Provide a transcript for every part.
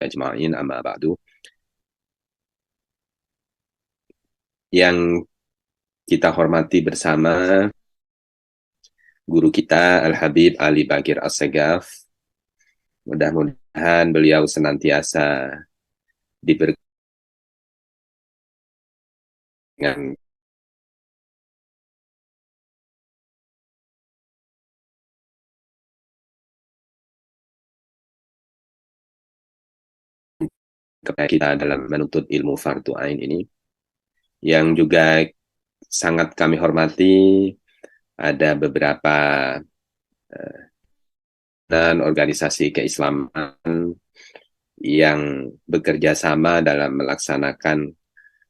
Ajma'in amma ba'du. Yang kita hormati bersama guru kita Al-Habib Ali Bagir As-Segaf. Mudah-mudahan beliau senantiasa diberi dengan kepada kita dalam menuntut ilmu fardu ain ini. Yang juga sangat kami hormati, ada beberapa dan organisasi keislaman yang bekerja sama dalam melaksanakan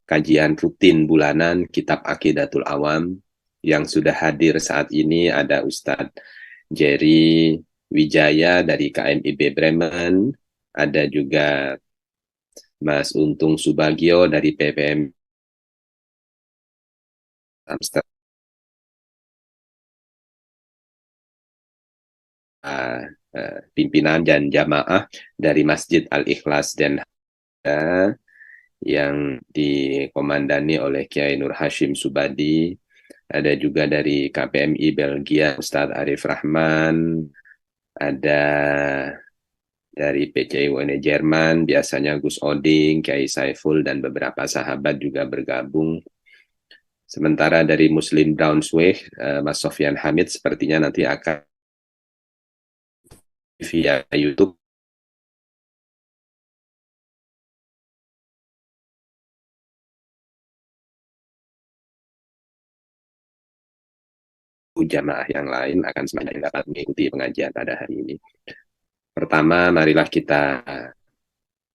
kajian rutin bulanan Kitab Aqidatul Awam. Yang sudah hadir saat ini ada Ustadz Jerry Wijaya dari KMIB Bremen, ada juga Mas Untung Subagio dari PPM Amsterdam, pimpinan dan jamaah dari Masjid Al-Ikhlas dan yang dikomandani oleh Kiai Nur Hashim Subadi, ada juga dari KPMI Belgia Ustadz Arif Rahman, ada dari PCIWN Jerman, biasanya Gus Oding, Kiai Saiful, dan beberapa sahabat juga bergabung. Sementara dari Muslim Braunschweig, Mas Sofyan Hamid sepertinya nanti akan via YouTube jamaah yang lain akan semakin dapat mengikuti pengajian pada hari ini. Pertama, marilah kita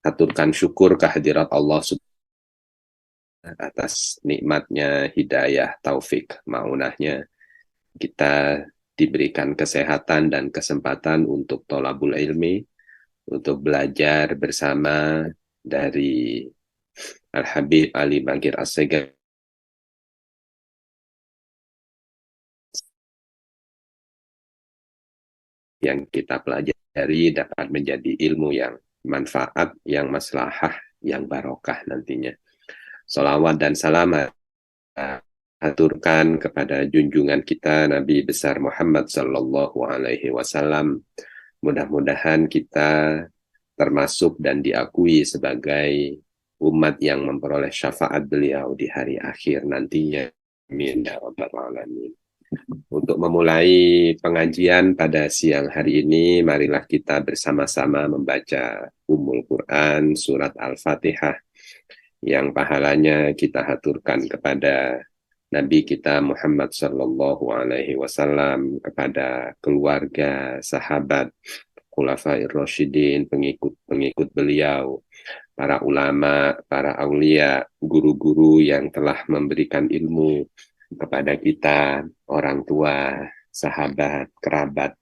aturkan syukur kehadirat Allah atas nikmatnya hidayah, taufik, maunahnya. Kita diberikan kesehatan dan kesempatan untuk tolabul ilmi, untuk belajar bersama dari Al-Habib Ali Bagir As-Segaf yang kita pelajari dapat menjadi ilmu yang manfaat, yang maslahah, yang barokah nantinya. Salawat dan salam aturkan kepada junjungan kita Nabi besar Muhammad Sallallahu Alaihi Wasallam. Mudah-mudahan kita termasuk dan diakui sebagai umat yang memperoleh syafaat beliau di hari akhir nantinya. Amin ya rabbal alamin. Untuk memulai pengajian pada siang hari ini, marilah kita bersama-sama membaca Ummul Quran surat Al-Fatihah yang pahalanya kita haturkan kepada Nabi kita Muhammad Sallallahu Alaihi Wasallam, kepada keluarga, sahabat, Khulafair Rasyidin, pengikut-pengikut beliau, para ulama, para aulia, guru-guru yang telah memberikan ilmu kepada kita, orang tua, sahabat, kerabat,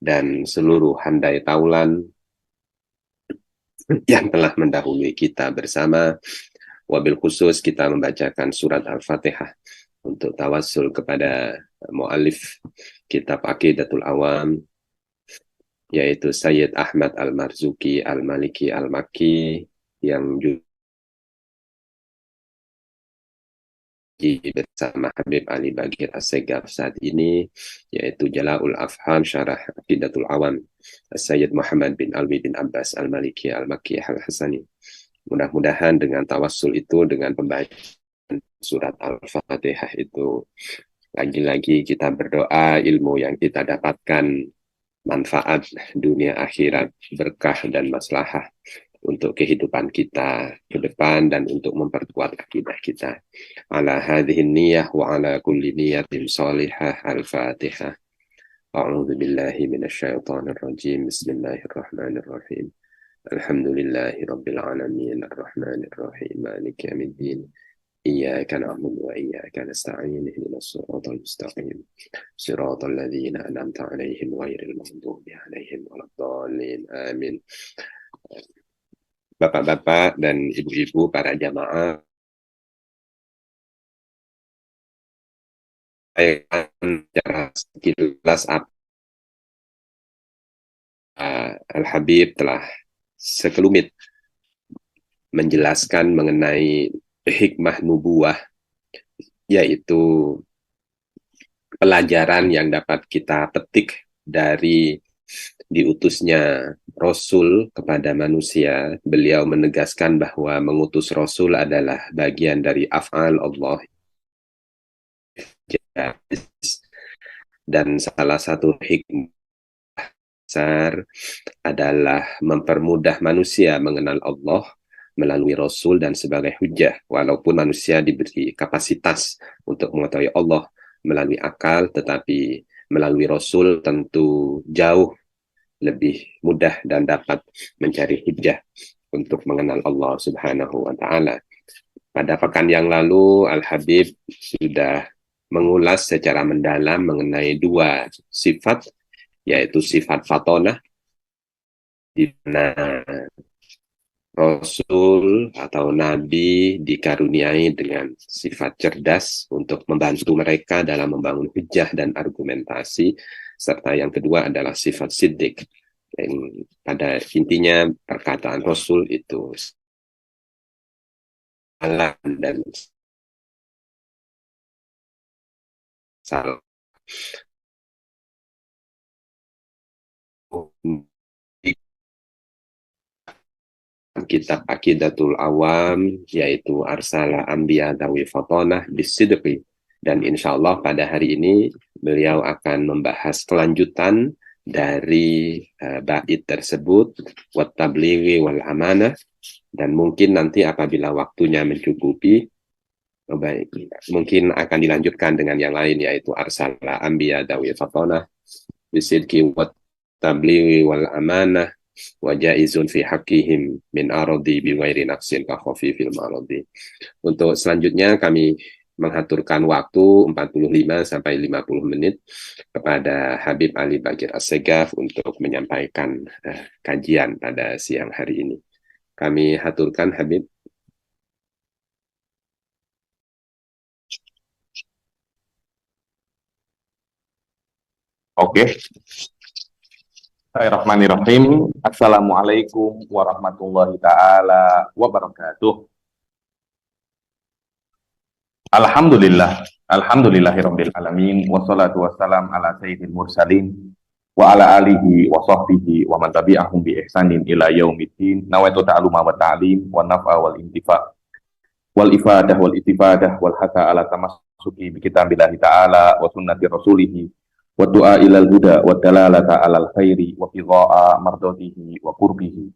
dan seluruh handai taulan yang telah mendahului kita bersama. Wabil khusus kita membacakan surat Al-Fatihah untuk tawassul kepada mu'alif kitab Aqidatul Awam, yaitu Sayyid Ahmad Al-Marzuki Al-Maliki Al-Makki, yang juga bersama Habib Ali Bagir As-Segaf saat ini, yaitu Jala'ul Afham Syarah Aqidatul Awam Sayyid Muhammad bin Alwi bin Abbas Al-Maliki Al-Makki Al-Hasani. Mudah-mudahan dengan tawassul itu, dengan pembacaan surat Al-Fatihah itu, lagi-lagi kita berdoa ilmu yang kita dapatkan manfaat dunia akhirat, berkah dan maslahah untuk kehidupan kita ke depan dan untuk memperkuat akidah kita. Ala hadhihi niyah wa ala kulli niyatin salihah. Al-Fatihah. A'udzu billahi minasyaitonir rajim. Bismillahirrahmanirrahim. Alhamdulillahi rabbil alamin arrahmanir rahim maliki yaumiddin. إياك نعبد وإياك نستعين اهدنا الصراط المستقيم صراط الذين أنعمت عليهم غير المغضوب عليهم ولا الضالين آمين. Bapak-bapak dan ibu-ibu para jamaah, saya akan secara sekilas Al-Habib telah sekelumit menjelaskan mengenai hikmah nubuah, yaitu pelajaran yang dapat kita petik dari diutusnya Rasul kepada manusia. Beliau menegaskan bahwa mengutus Rasul adalah bagian dari af'al Allah, dan salah satu hikmah besar adalah mempermudah manusia mengenal Allah melalui Rasul dan sebagai hujah. Walaupun manusia diberi kapasitas untuk mengetahui Allah melalui akal, tetapi melalui Rasul tentu jauh lebih mudah dan dapat mencari hujah untuk mengenal Allah Subhanahu wa Ta'ala. Pada pekan yang lalu, Al-Habib sudah mengulas secara mendalam mengenai dua sifat, yaitu sifat fatonah, di mana Rasul atau Nabi dikaruniai dengan sifat cerdas untuk membantu mereka dalam membangun hujah dan argumentasi, serta yang kedua adalah sifat siddiq. Dan pada intinya perkataan Rasul itu salah dan salah. Kitab Aqidatul Awam, yaitu Arsala Anbiya Dawi Fatonah Bisidqi. Dan insya Allah pada hari ini beliau akan membahas kelanjutan dari bait tersebut, wat tablighi wal amanah. Dan mungkin nanti apabila waktunya mencukupi, mungkin akan dilanjutkan dengan yang lain, yaitu Arsala Anbiya Dawi Fatonah Bisidqi wat tablighi wal amanah wa jaizun fi haqqihim min aradi bi ghairi naqsin ka khafifil maradi. Untuk selanjutnya kami mengaturkan waktu 45 sampai 50 menit kepada Habib Ali Bagir Assegaf untuk menyampaikan kajian pada siang hari ini. Kami haturkan Habib. Oke. Bismillahirrahmanirrahim. Assalamualaikum warahmatullahi ta'ala wabarakatuh. Alhamdulillahirabbil alamin, wassalatu wassalam ala sayyidil mursalin wa ala alihi wa sahbihi wa man tabi'ahum bi ihsanin ila yaumiddin. Nawaitu ta'alluma wa ta'lim wa naf'a wal intifa' wal ifadah wal istifadah wal hata ala tamassuki bi kitabillahi ta'ala wa sunnati rasulihi wa du'a ilal huda wa dalalata alal khairi wa qidha'a mardatihi wa qurbihi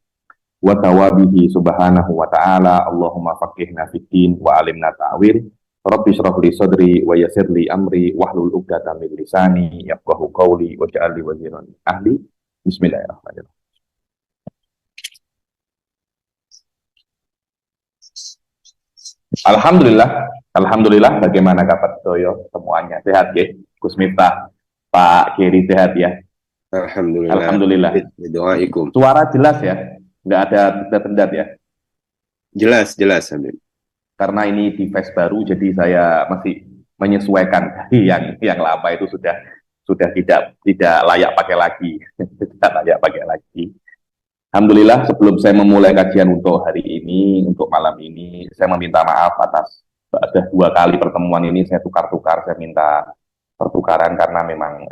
wa tawabihi subhanahu wa ta'ala. Allahumma faqihna fid din wa alimna ta'wil. Rabbi shrah li sadri wa yassir li amri wahlul 'uqdatam min lisani yafqahu qawli waj'al li waziran ahli. Bismillahirrahmanirrahim. Alhamdulillah, bagaimana kabar Doyo semuanya? Sehat ya? Gus Miftah, Pak Kiri sehat ya? Alhamdulillah. Doaikum. Suara jelas ya? Nggak ada tendat ya? Jelas Habib. Karena ini device baru, jadi saya masih menyesuaikan. Yang lama itu sudah tidak layak pakai lagi. Tidak layak pakai lagi. Alhamdulillah, sebelum saya memulai kajian untuk hari ini, untuk malam ini, saya meminta maaf atas ada 2 kali pertemuan ini saya tukar-tukar, saya minta pertukaran karena memang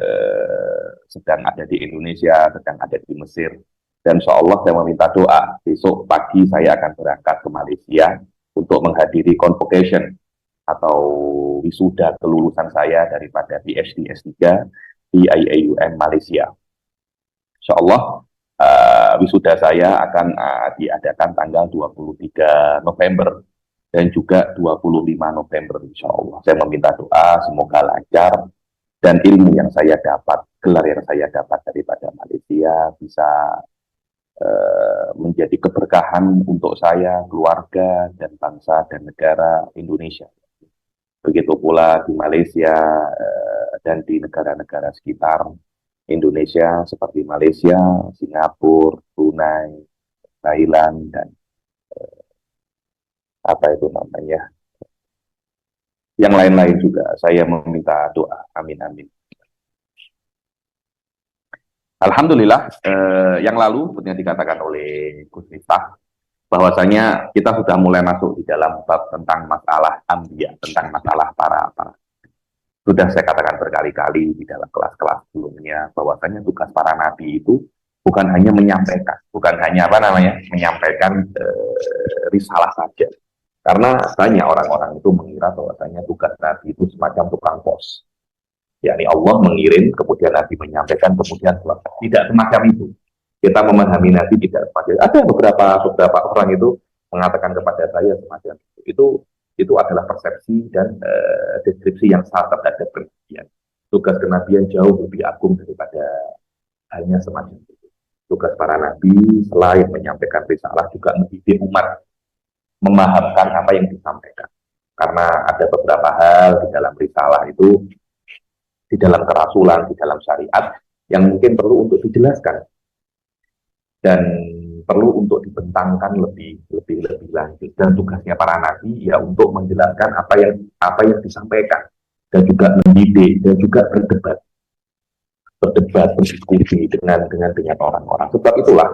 sedang ada di Indonesia, sedang ada di Mesir, dan insya Allah saya meminta doa. Besok pagi saya akan berangkat ke Malaysia untuk menghadiri convocation atau wisuda kelulusan saya daripada PhD S3 di IAUM Malaysia. Insya Allah wisuda saya akan diadakan tanggal 23 November dan juga 25 November insya Allah. Saya meminta doa semoga lancar dan ilmu yang saya dapat, gelar yang saya dapat daripada Malaysia bisa menjadi keberkahan untuk saya, keluarga, dan bangsa dan negara Indonesia. Begitu pula di Malaysia dan di negara-negara sekitar Indonesia seperti Malaysia, Singapura, Brunei, Thailand, dan yang lain-lain juga. Saya meminta doa. Amin amin. Alhamdulillah, yang lalu seperti yang dikatakan oleh Gus Miftah, bahwasanya kita sudah mulai masuk di dalam bab tentang masalah ambiya, tentang masalah para. Sudah saya katakan berkali-kali di dalam kelas-kelas sebelumnya, bahwasanya tugas para nabi itu bukan hanya menyampaikan, bukan hanya menyampaikan risalah saja. Karena banyak orang-orang itu mengira bahwasanya tugas nabi itu semacam tukang pos. yakni Allah mengirim, kemudian Nabi menyampaikan, kemudian selesai. Tidak semacam itu. Kita memahami Nabi tidak semacam itu. Ada beberapa orang itu mengatakan kepada saya semacam itu. Itu adalah persepsi dan deskripsi yang salah terhadap kenabian. Tugas kenabian jauh lebih agung daripada hanya semacam itu. Tugas para nabi selain menyampaikan risalah juga mendidik umat memahamkan apa yang disampaikan. Karena ada beberapa hal di dalam risalah itu, di dalam kerasulan, di dalam syariat yang mungkin perlu untuk dijelaskan dan perlu untuk dibentangkan lebih lanjut. Dan tugasnya para nabi ya untuk menjelaskan apa yang disampaikan dan juga mendidik dan juga berdiskusi dengan orang-orang. Sebab itulah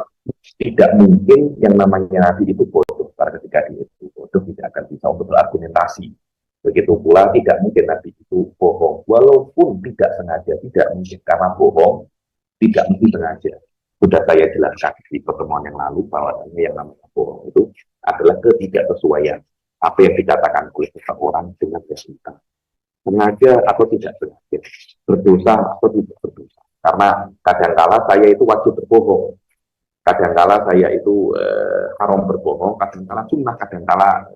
tidak mungkin yang namanya nabi itu bodoh. Pada ketika dia itu bodoh tidak akan bisa untuk berargumentasi. Begitu pula tidak mungkin nabi itu bohong, walaupun tidak sengaja, tidak mungkin karena bohong, tidak mungkin sengaja. Sudah saya jelaskan di pertemuan yang lalu bahwa yang namanya bohong itu adalah ketidaksesuaian apa yang dikatakan oleh seseorang dengan realita. Sengaja atau tidak sengaja, berdosa atau tidak berdosa. Karena kadangkala saya itu wajib berbohong, kadangkala saya itu haram berbohong, kadangkala sunnah, kadangkala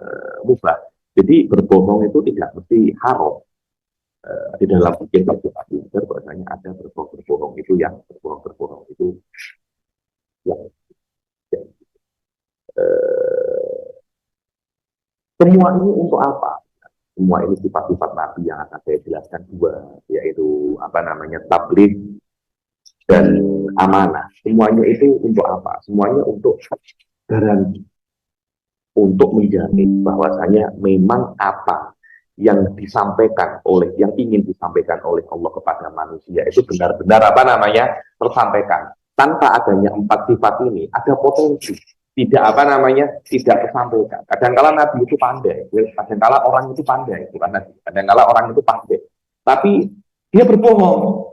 mubah. Jadi berbohong itu tidak mesti haram. Di dalam fikih belajar bahwasanya ada berbohong itu yang berbohong itu yang semua ini untuk apa? Semua ini sifat-sifat Nabi yang akan saya jelaskan dua, yaitu tabligh dan amanah. Semuanya itu untuk apa? Semuanya untuk garansi, untuk menjamin bahwasanya memang apa yang ingin disampaikan oleh Allah kepada manusia itu benar-benar tersampaikan. Tanpa adanya 4 sifat ini ada potensi tidak tersampaikan. Kadang-kala Nabi itu pandai, kadang-kala orang itu pandai, bukan Nabi. Kadang-kala orang itu pandai, tapi dia berbohong.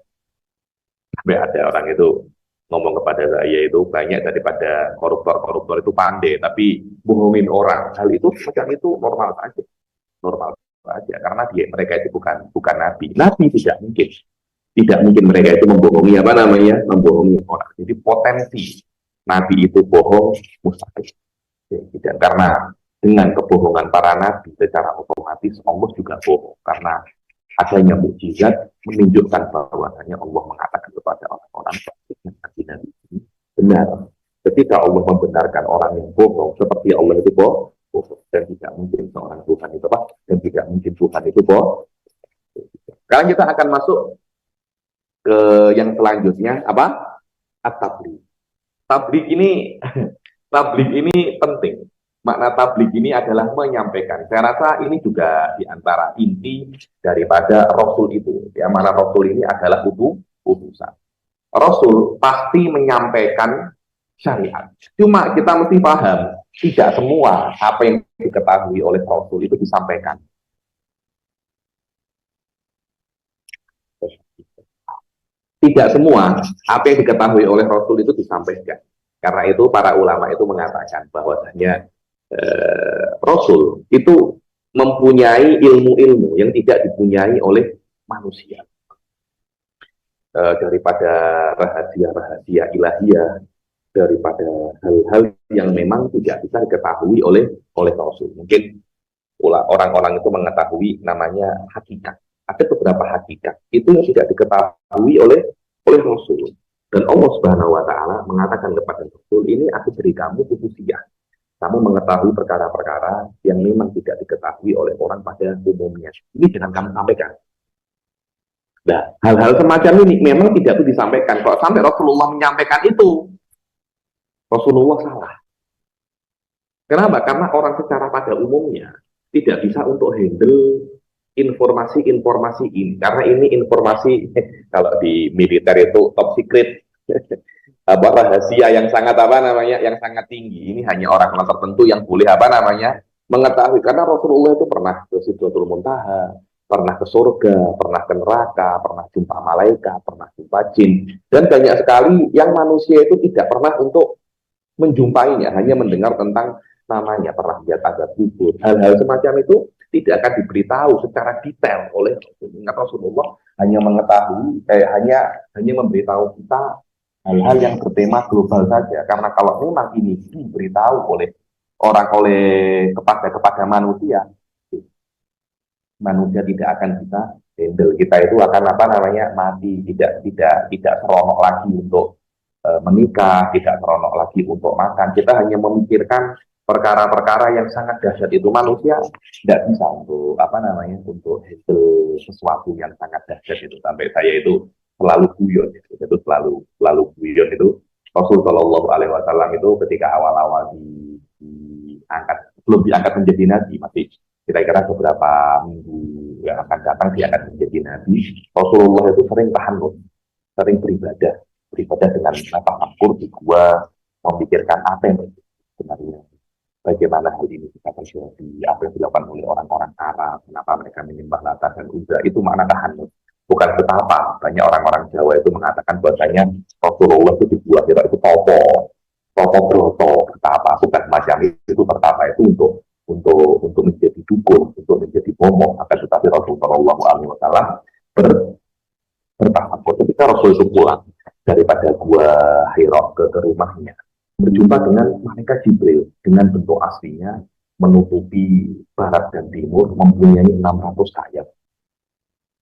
Sampai ada orang itu ngomong kepada saya itu banyak daripada koruptor itu pandai, tapi bohongin orang. Hal itu macam itu normal saja. Karena mereka itu bukan nabi. Nabi tidak mungkin mereka itu membohongi orang. Jadi potensi nabi itu bohong mustahil. Tidak, karena dengan kebohongan para nabi secara otomatis Allah juga bohong, karena adanya mukjizat menunjukkan bahwasanya Allah mengatakan kepada orang-orang nabi ini benar. Ketika Allah membenarkan orang yang bohong, seperti Allah itu bohong, dan tidak mungkin seorang Tuhan itu dan tidak mungkin Tuhan itu bohong. Sekarang kita akan masuk ke yang selanjutnya, at-tabligh. Tabligh ini penting. Makna tabligh ini adalah menyampaikan. Saya rasa ini juga diantara inti daripada Rasul itu. Ya, mana Rasul ini adalah utusan. Rasul pasti menyampaikan syariat. Cuma kita mesti paham, tidak semua apa yang diketahui oleh Rasul itu disampaikan. Tidak semua apa yang diketahui oleh Rasul itu disampaikan. Karena itu para ulama itu mengatakan bahwasanya Rasul itu mempunyai ilmu-ilmu yang tidak dipunyai oleh manusia. Daripada rahasia-rahasia ilahiyah, daripada hal-hal yang memang tidak bisa diketahui oleh Rasul. Mungkin orang-orang itu mengetahui namanya hakikat. Ada beberapa hakikat itu yang tidak diketahui oleh Rasul. Dan Allah Subhanahu wa Ta'ala mengatakan kepada Rasul, ini aku beri kamu khususiyah. Kamu mengetahui perkara-perkara yang memang tidak diketahui oleh orang pada umumnya. Ini jangan kamu sampaikan. Nah, hal-hal semacam ini memang tidak disampaikan. Kalau sampai Rasulullah menyampaikan itu, Rasulullah salah. Kenapa? Karena orang secara pada umumnya tidak bisa untuk handle informasi ini. Karena ini informasi, kalau di militer itu top secret, Apa rahasia yang sangat apa namanya, yang sangat tinggi. Ini hanya orang-orang tertentu yang boleh apa namanya mengetahui. Karena Rasulullah itu pernah ke Sidratul Muntaha, pernah ke surga, pernah ke neraka, pernah jumpa malaikat, pernah jumpa jin, dan banyak sekali yang manusia itu tidak pernah untuk menjumpainya, hanya mendengar tentang namanya, pernah lihat ada kubur. Hal-hal semacam itu tidak akan diberitahu secara detail oleh Rasulullah. Hanya mengetahui, hanya memberitahu kita hal-hal yang bertema global saja. Karena kalau memang ini diberitahu oleh kepada manusia, manusia tidak akan bisa handle. Kita itu akan apa namanya mati, tidak seronok lagi untuk menikah, tidak seronok lagi untuk makan. Kita hanya memikirkan perkara-perkara yang sangat dahsyat. Itu manusia tidak bisa untuk apa namanya untuk handle sesuatu yang sangat dahsyat itu. Sampai saya itu selalu guyon, itu selalu guyon itu. Rasul Shallallahu Alaihi Wasallam itu ketika awal-awal diangkat, belum diangkat menjadi nabi, masih kira-kira beberapa minggu yang akan datang dia akan menjadi nabi. Rasulullah itu sering tahanut, sering beribadah dengan tafakur di gua, memikirkan apa yang sebenarnya, bagaimana hal ini bisa terjadi, apa yang dilakukan oleh orang-orang Arab, kenapa mereka menyembah Lata dan Uzza. Itu makna tahanut, bukan betapa. Banyak orang-orang Jawa itu mengatakan bahwasanya Rasulullah itu di Gua Hira itu topo broto, betapa, bukan macam itu. Betapa itu untuk menjadi dukun, untuk menjadi momok. Akan tetapi Rasulullah SAW bertafakur. Ketika Rasul itu pulang daripada Gua Hira ke rumahnya, berjumpa dengan malaikat Jibril dengan bentuk aslinya menutupi barat dan timur, mempunyai 600 sayap.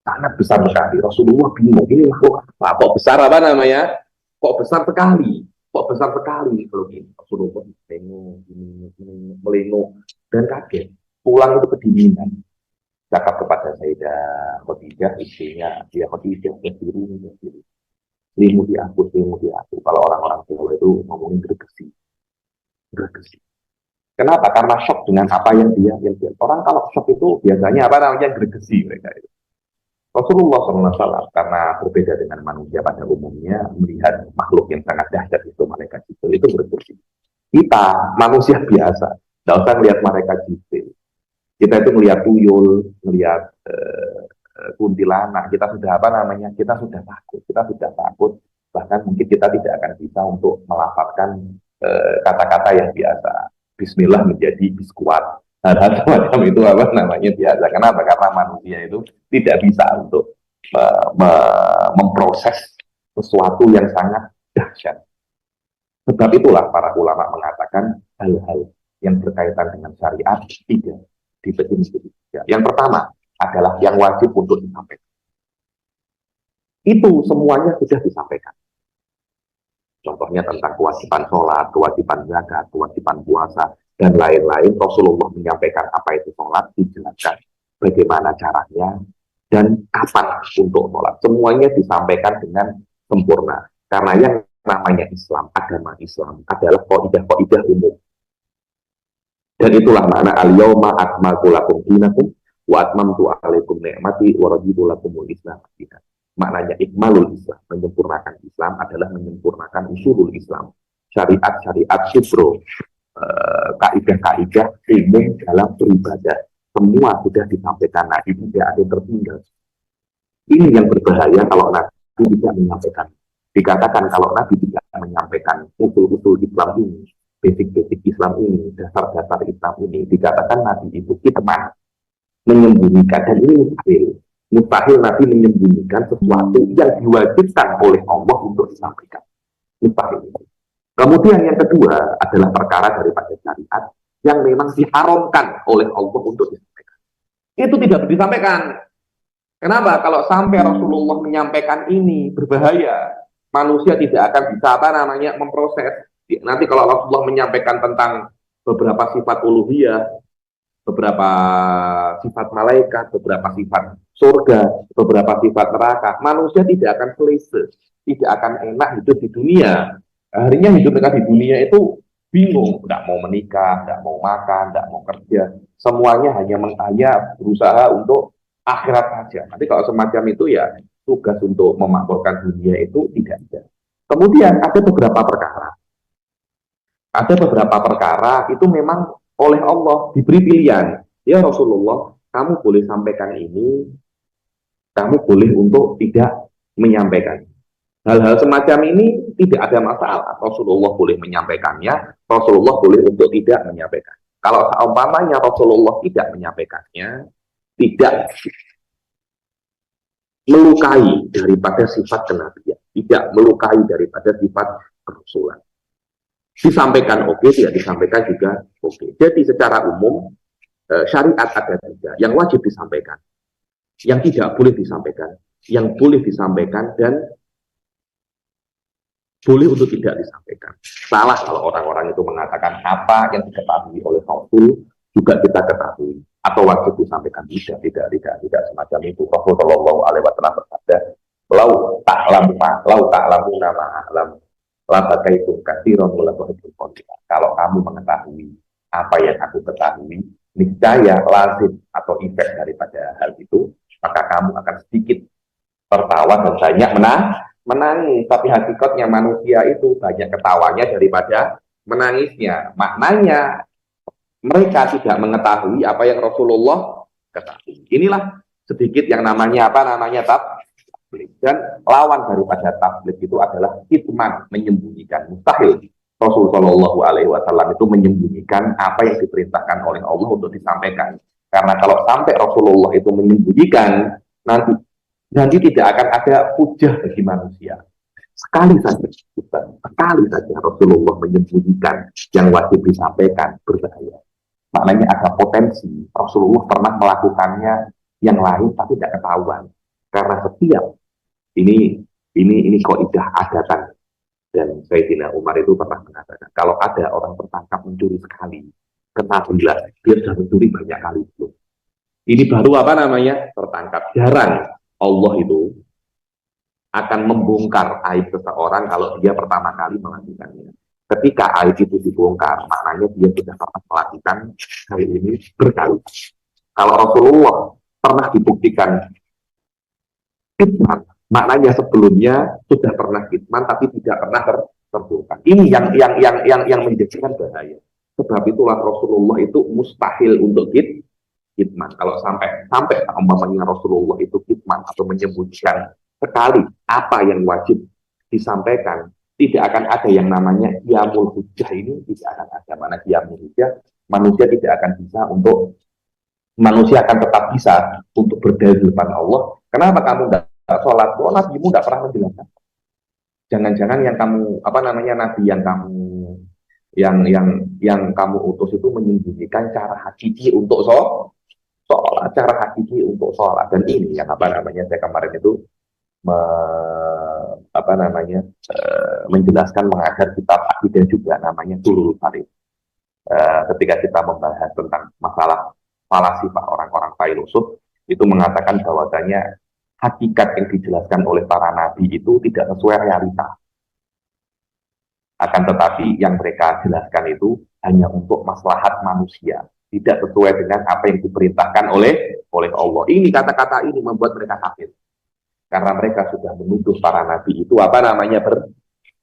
Sangat besar sekali. Rasulullah bingung, ini makhluk apa? Kok besar apa namanya? Kok besar sekali? Kok besar sekali kalau ini? Rasulullah melengok dan kaget. Pulang itu kedinginan. Cakap kepada Sayyidah Khadijah, istrinya, dia Khadijah, selimuti aku. Kalau orang-orang Jawa itu ngomongin gregesi. Kenapa? Karena shock dengan apa yang dia. Orang kalau shock itu biasanya apa namanya gregesi mereka itu. Rasulullah SAW karena berbeda dengan manusia pada umumnya, melihat makhluk yang sangat dahsyat itu malaikat Jibril itu gregesi. Kita manusia biasa, tidak usah melihat malaikat Jibril. Kita itu melihat tuyul, melihat kuntilanak, kita sudah apa namanya, kita sudah takut, bahkan mungkin kita tidak akan bisa untuk melafalkan kata-kata yang biasa. Bismillah menjadi biskuat, hal-hal semacam itu apa namanya biasa. Kenapa? Karena manusia itu tidak bisa untuk memproses sesuatu yang sangat dahsyat. Sebab itulah para ulama mengatakan hal-hal yang berkaitan dengan syariat tidak dibagi. Yang pertama adalah yang wajib untuk disampaikan. Itu semuanya sudah disampaikan. Contohnya tentang kewajiban sholat, kewajiban zakat, kewajiban puasa, dan lain-lain. Rasulullah menyampaikan apa itu sholat, dijelaskan bagaimana caranya, dan kapan untuk sholat. Semuanya disampaikan dengan sempurna. Karena yang namanya Islam, agama Islam adalah kaidah-kaidah umum. Dan itulah makna al-yawma akmaltu lakum dinakum wa atmamtu alaikum ni'mati wa raditu lakumul Islam dinan. Maknanya ikmalul Islam, menyempurnakan Islam adalah menyempurnakan usulul Islam, syariat-syariat subro, kaidah-kaidah umum dalam beribadah. Semua sudah disampaikan, Nabi tidak ada yang tertinggal. Ini yang berbahaya kalau Nabi tidak menyampaikan. Dikatakan kalau Nabi tidak menyampaikan usul-usul Islam ini, basic-basic Islam ini, dasar-dasar Islam ini, dikatakan Nabi itu kitman, menyembunyikan. Dan ini mustahil Nabi menyembunyikan sesuatu yang diwajibkan oleh Allah untuk disampaikan. Mustahil. Kemudian yang kedua adalah perkara daripada syariat yang memang diharamkan oleh Allah untuk disampaikan. Itu tidak disampaikan. Kenapa? Kalau sampai Rasulullah menyampaikan ini berbahaya. Manusia tidak akan bisa apa namanya memproses. Nanti kalau Rasulullah menyampaikan tentang beberapa sifat uluhiyah, beberapa sifat malaikat, beberapa sifat surga, beberapa sifat neraka, manusia tidak akan selesai, tidak akan enak hidup di dunia. Akhirnya hidup mereka di dunia itu bingung, tidak mau menikah, tidak mau makan, tidak mau kerja, semuanya hanya berusaha untuk akhirat saja. Nanti kalau semacam itu ya tugas untuk memakmurkan dunia itu tidak ada. Kemudian ada beberapa perkara. Ada beberapa perkara itu memang oleh Allah diberi pilihan. Ya Rasulullah, kamu boleh sampaikan ini, kamu boleh untuk tidak menyampaikan. Hal-hal semacam ini tidak ada masalah. Rasulullah boleh menyampaikannya, Rasulullah boleh untuk tidak menyampaikan. Kalau seumpamanya Rasulullah tidak menyampaikannya, tidak melukai daripada sifat kenabian, tidak melukai daripada sifat kerasulan. Disampaikan oke, tidak disampaikan juga oke. Jadi secara umum syariat ada tiga, yang wajib disampaikan, yang tidak boleh disampaikan, yang boleh disampaikan, dan boleh untuk tidak disampaikan. Salah kalau orang-orang itu mengatakan apa yang diketahui oleh Rasul juga kita ketahui, atau wajib disampaikan. Tidak semacam itu. Rasulullah Shallallahu Alaihi Wasallam bersabda, lau ta'lamu nama alam, labakaitum katsiran wa labakaitum qalila. Kalau kamu mengetahui apa yang aku ketahui, niscaya lazim atau efek daripada hal itu, maka kamu akan sedikit tertawa dan banyak menangis. Tapi hakikatnya manusia itu banyak ketawanya daripada menangisnya. Maknanya mereka tidak mengetahui apa yang Rasulullah ketahui. Inilah sedikit yang namanya apa namanya tabligh. Dan lawan daripada tabligh itu adalah kitman, menyembunyikan. Mustahil Rasulullah Shallallahu Alaihi Wasallam itu menyembunyikan apa yang diperintahkan oleh Allah untuk disampaikan. Karena kalau sampai Rasulullah itu menyembunyikan, nanti tidak akan ada hujah bagi manusia. Sekali saja Rasulullah menyembunyikan yang wajib disampaikan, berbahaya. Maknanya ada potensi Rasulullah pernah melakukannya yang lain tapi tidak ketahuan. Karena setiap ini kaidah adatan, dan Sayyidina Umar itu pernah mengatakan kalau ada orang tertangkap mencuri sekali, ketahuilah dia sudah mencuri banyak kali belum. Ini baru apa namanya tertangkap. Jarang Allah itu akan membongkar aib seseorang kalau dia pertama kali melakukannya. Ketika aib itu dibongkar, maknanya dia sudah pernah melakukan hal ini berkali. Kalau Rasulullah pernah dibuktikan kitman, maknanya sebelumnya sudah pernah kitman tapi tidak pernah terbongkar. Ini yang menjadikan bahaya. Sebab itulah Rasulullah itu mustahil untuk kitman. Kalau sampai umpamanya Rasulullah itu kitman atau menyembunyikan sekali apa yang wajib disampaikan, tidak akan ada yang namanya qiyamul hujjah. Ini tidak akan ada. Mana qiyamul hujjah, manusia tidak akan bisa untuk, manusia akan tetap bisa untuk berdalil di depan Allah. Kenapa kamu tidak sholat? Oh, nabimu tidak pernah menjelaskan. Jangan-jangan yang kamu nabi yang kamu utus itu menyembunyikan cara hakiki untuk sholat, cara hakiki untuk sholat. Dan ini yang saya kemarin itu menjelaskan, mengajar kitab akidah juga namanya Turul Farid. Ketika kita membahas tentang masalah falasifah orang-orang filosof, itu mengatakan bahwasanya hakikat yang dijelaskan oleh para nabi itu tidak sesuai realita. Akan tetapi yang mereka jelaskan itu hanya untuk maslahat manusia, tidak sesuai dengan apa yang diperintahkan oleh Allah. Ini kata-kata ini membuat mereka kafir. Karena mereka sudah menuduh para nabi itu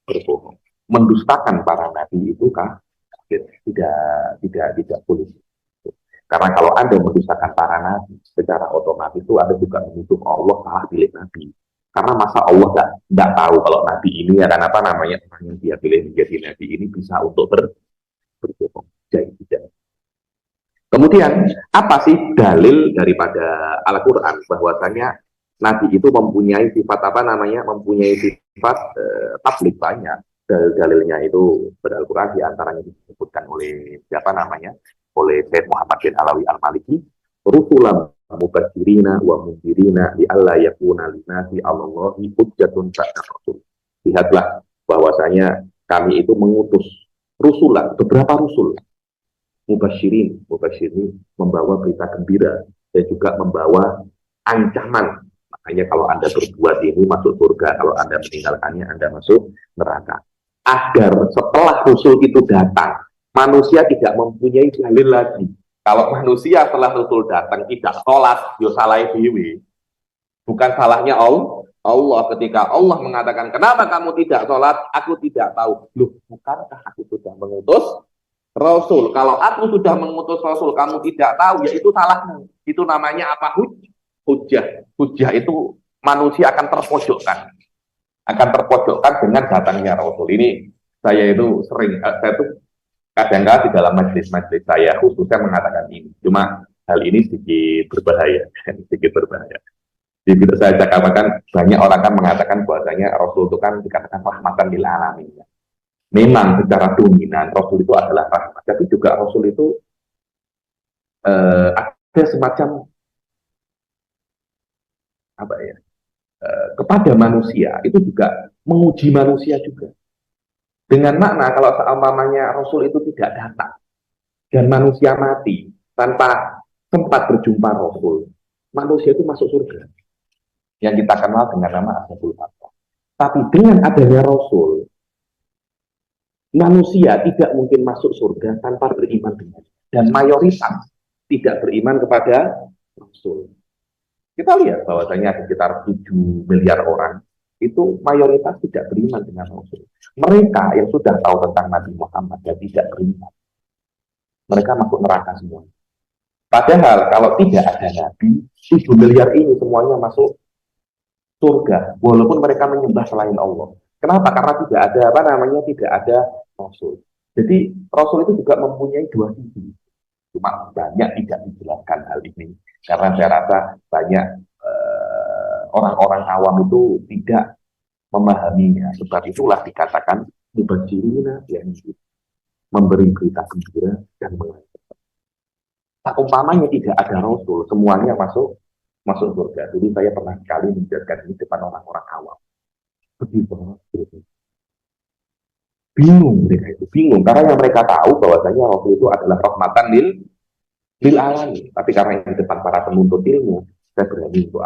berbohong, mendustakan para nabi itu kafir. Tidak boleh. Karena kalau Anda mendustakan para nabi, secara otomatis itu Anda juga menuduh Allah salah pilih nabi. Karena masa Allah tidak tahu kalau nabi ini akan orang yang dia pilih menjadi nabi ini bisa untuk berbohong. Jadi tidak. Kemudian apa sih dalil daripada Al-Quran bahwasanya nabi itu mempunyai sifat mempunyai sifat tabligh? Banyak dalilnya itu pada Al-Quran, diantaranya disebutkan oleh oleh Syekh Muhammad bin Alawi Al-Maliki, rusulan mubashirina wa mundirina li alla yakuna linasi 'alallahi hujjatun ba'da rasul. Lihatlah bahwasanya kami itu mengutus rusulan, beberapa rusul, mubashirin membawa berita gembira dan juga membawa ancaman. Makanya kalau Anda berbuat ini masuk surga, kalau Anda meninggalkannya Anda masuk neraka. Agar setelah Rasul itu datang, manusia tidak mempunyai dalil lagi. Kalau manusia setelah Rasul datang tidak sholat, yo salah dewi. Bukan salahnya Allah, Allah ketika Allah mengatakan, kenapa kamu tidak sholat? Aku tidak tahu. Loh, bukankah aku sudah mengutus Rasul? Kalau aku sudah mengutus Rasul, kamu tidak tahu, ya itu salahmu. Itu namanya apa? Hujjah. Hujjah itu manusia akan terpojokkan. Akan terpojokkan dengan datangnya Rasul. Ini saya itu sering, saya itu kadang-kadang di dalam majelis-majelis saya khususnya mengatakan ini. Cuma hal ini sedikit berbahaya. Sedikit berbahaya. Jadi saya katakan, banyak orang kan mengatakan bahwasanya Rasul itu kan dikatakan rahmatan lil alamin. Memang secara dominan Rasul itu adalah rahmat, tapi juga Rasul itu ada semacam apa ya, kepada manusia itu juga menguji manusia juga. Dengan makna kalau seumpamanya Rasul itu tidak datang dan manusia mati tanpa sempat berjumpa Rasul, manusia itu masuk surga. Yang kita kenal dengan nama Ashabul Kahfi. Tapi dengan adanya Rasul, manusia tidak mungkin masuk surga tanpa beriman dengan. Dan mayoritas tidak beriman kepada Rasul. Kita lihat bahwasanya sekitar 7 miliar orang itu mayoritas tidak beriman dengan Rasul. Mereka yang sudah tahu tentang Nabi Muhammad dan tidak beriman, mereka masuk neraka semua. Padahal kalau tidak ada Nabi, 7 miliar ini semuanya masuk surga, walaupun mereka menyembah selain Allah. Kenapa? Karena tidak ada tidak ada Rasul. Jadi Rasul itu juga mempunyai dua sisi. Cuma banyak tidak dijelaskan hal ini, karena saya rasa banyak orang-orang awam itu tidak memahaminya. Sebab itulah dikatakan mubashirina, yakni memberi berita gembira dan mengajarkan. Tak umpamanya tidak ada Rasul, semuanya masuk surga. Jadi saya pernah sekali menjelaskan ini depan orang-orang awam. Begitu. Bingung mereka itu, bingung. Karena yang mereka tahu bahwasanya Rasul itu adalah rahmatan lil alamin. Tapi karena yang di depan para penuntut ilmu, saya berani untuk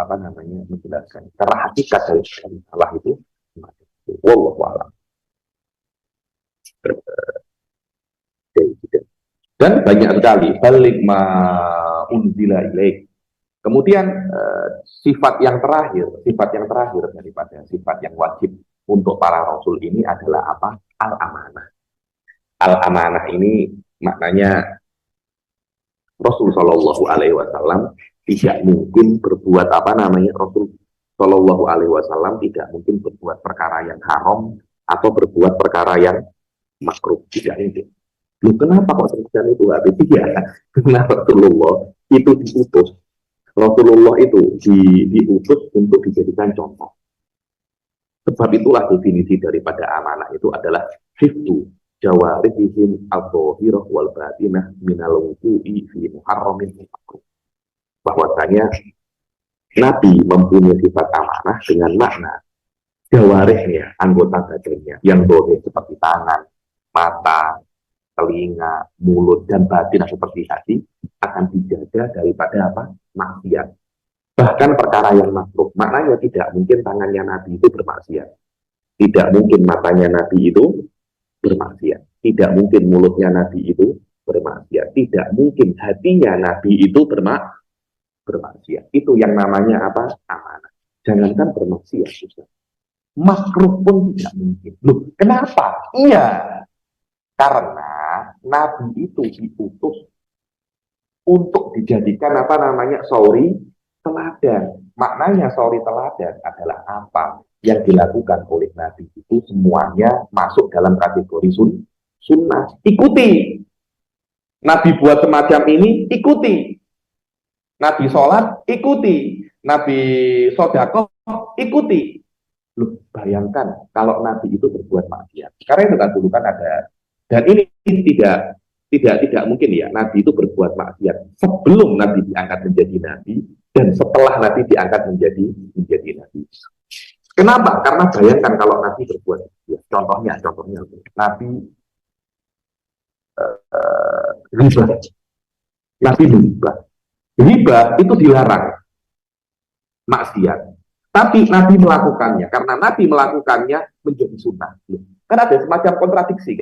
menjelaskan. Karena hakikat dari Allah itu, wallahu a'lam. Dan banyak sekali balik ma unzila ilaik. Kemudian sifat yang terakhir daripada sifat yang wajib untuk para rasul ini adalah apa? Al-amanah. Al-amanah ini maknanya Rasul Shallallahu Alaihi Wasallam tidak mungkin berbuat Rasul Shallallahu Alaihi Wasallam tidak mungkin berbuat perkara yang haram atau berbuat perkara yang makruh, tidak mungkin. Loh, kenapa kok seperti itu? Karena Rasulullah itu diutus. Rasulullah itu diutus untuk dijadikan contoh. Sebab itulah definisi daripada amanah itu adalah hifdu jawarihim al-dhahirah wal batinah minal wuqu'i fi muharramin makruh. Bahwasanya Nabi mempunyai sifat amanah dengan makna jawarihnya, anggota badannya yang dhahir seperti tangan, mata, telinga, mulut, dan batin seperti hati akan dijaga daripada maksiat. Bahkan perkara yang makruh, maknanya tidak mungkin tangannya Nabi itu bermaksiat, tidak mungkin matanya Nabi itu bermaksiat, tidak mungkin mulutnya Nabi itu bermaksiat, tidak mungkin hatinya Nabi itu bermaksiat. Itu yang namanya amanah. Jangankan bermaksiat, makruh pun tidak mungkin. Loh, kenapa? Iya, karena Nabi itu diutus untuk dijadikan teladan. Maknanya sauri teladan adalah apa yang dilakukan oleh Nabi itu semuanya masuk dalam kategori sunnah. Ikuti. Nabi buat semacam ini, ikuti. Nabi sholat, ikuti. Nabi sodakoh, ikuti. Loh, bayangkan kalau Nabi itu berbuat maksiat. Karena itu kan dulu kan ada. Dan ini tidak mungkin ya, Nabi itu berbuat maksiat sebelum Nabi diangkat menjadi Nabi dan setelah Nabi diangkat menjadi Nabi. Kenapa? Karena bayangkan kalau Nabi berbuat maksiat. Contohnya Nabi riba. Nabi riba itu dilarang maksiat. Tapi Nabi melakukannya. Karena Nabi melakukannya menjadi sunnah. Kan ada semacam kontradiksi.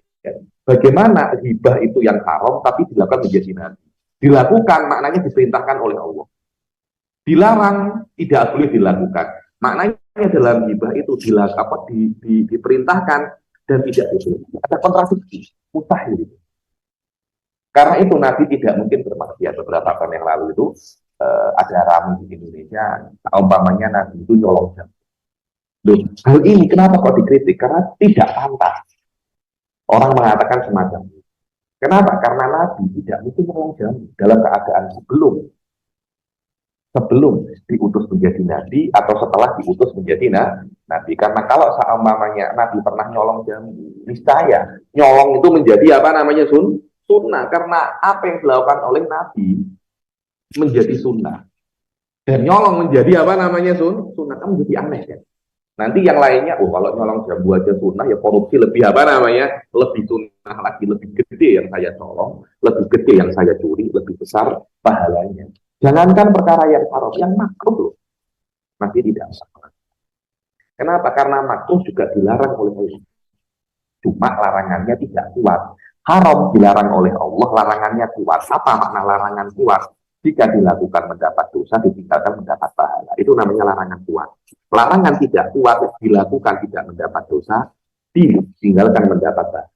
Bagaimana hibah itu yang haram tapi dilakukan menjadi nabi? Dilakukan maknanya diperintahkan oleh Allah. Dilarang tidak boleh dilakukan. Maknanya dalam hibah itu diperintahkan dan tidak itu. Ada kontradiksi, mustahil itu. Karena itu Nabi tidak mungkin bermaksiat. Beberapa tahun yang lalu itu ada ramu di Indonesia, umpamanya Nabi itu nyolong jam. Loh, hal ini kenapa kok dikritik? Karena tidak pantas. Orang mengatakan semacam itu. Kenapa? Karena Nabi tidak mungkin nyolong jam dalam keadaan sebelum diutus menjadi nabi atau setelah diutus menjadi nabi. Karena kalau seumpamanya Nabi pernah nyolong jam, niscaya nyolong itu menjadi apa namanya sunnah. Karena apa yang dilakukan oleh Nabi menjadi sunnah dan nyolong menjadi apa namanya sunnah, kan menjadi aneh kan. Nanti yang lainnya, kalau nyolong jambu aja sunnah, ya korupsi lebih apa namanya, lebih sunnah lagi, lebih gede yang saya colong, lebih gede yang saya curi, lebih besar pahalanya. Jangankan perkara yang haram, yang makruh loh, masih tidak masalah. Kenapa? Karena makruh juga dilarang oleh Allah. Cuma larangannya tidak kuat. Haram dilarang oleh Allah, larangannya kuat. Apa makna larangan kuat? Jika dilakukan mendapat dosa, ditinggalkan mendapat pahala. Itu namanya larangan kuat. Larangan tidak kuat, dilakukan tidak mendapat dosa, ditinggalkan mendapat pahala.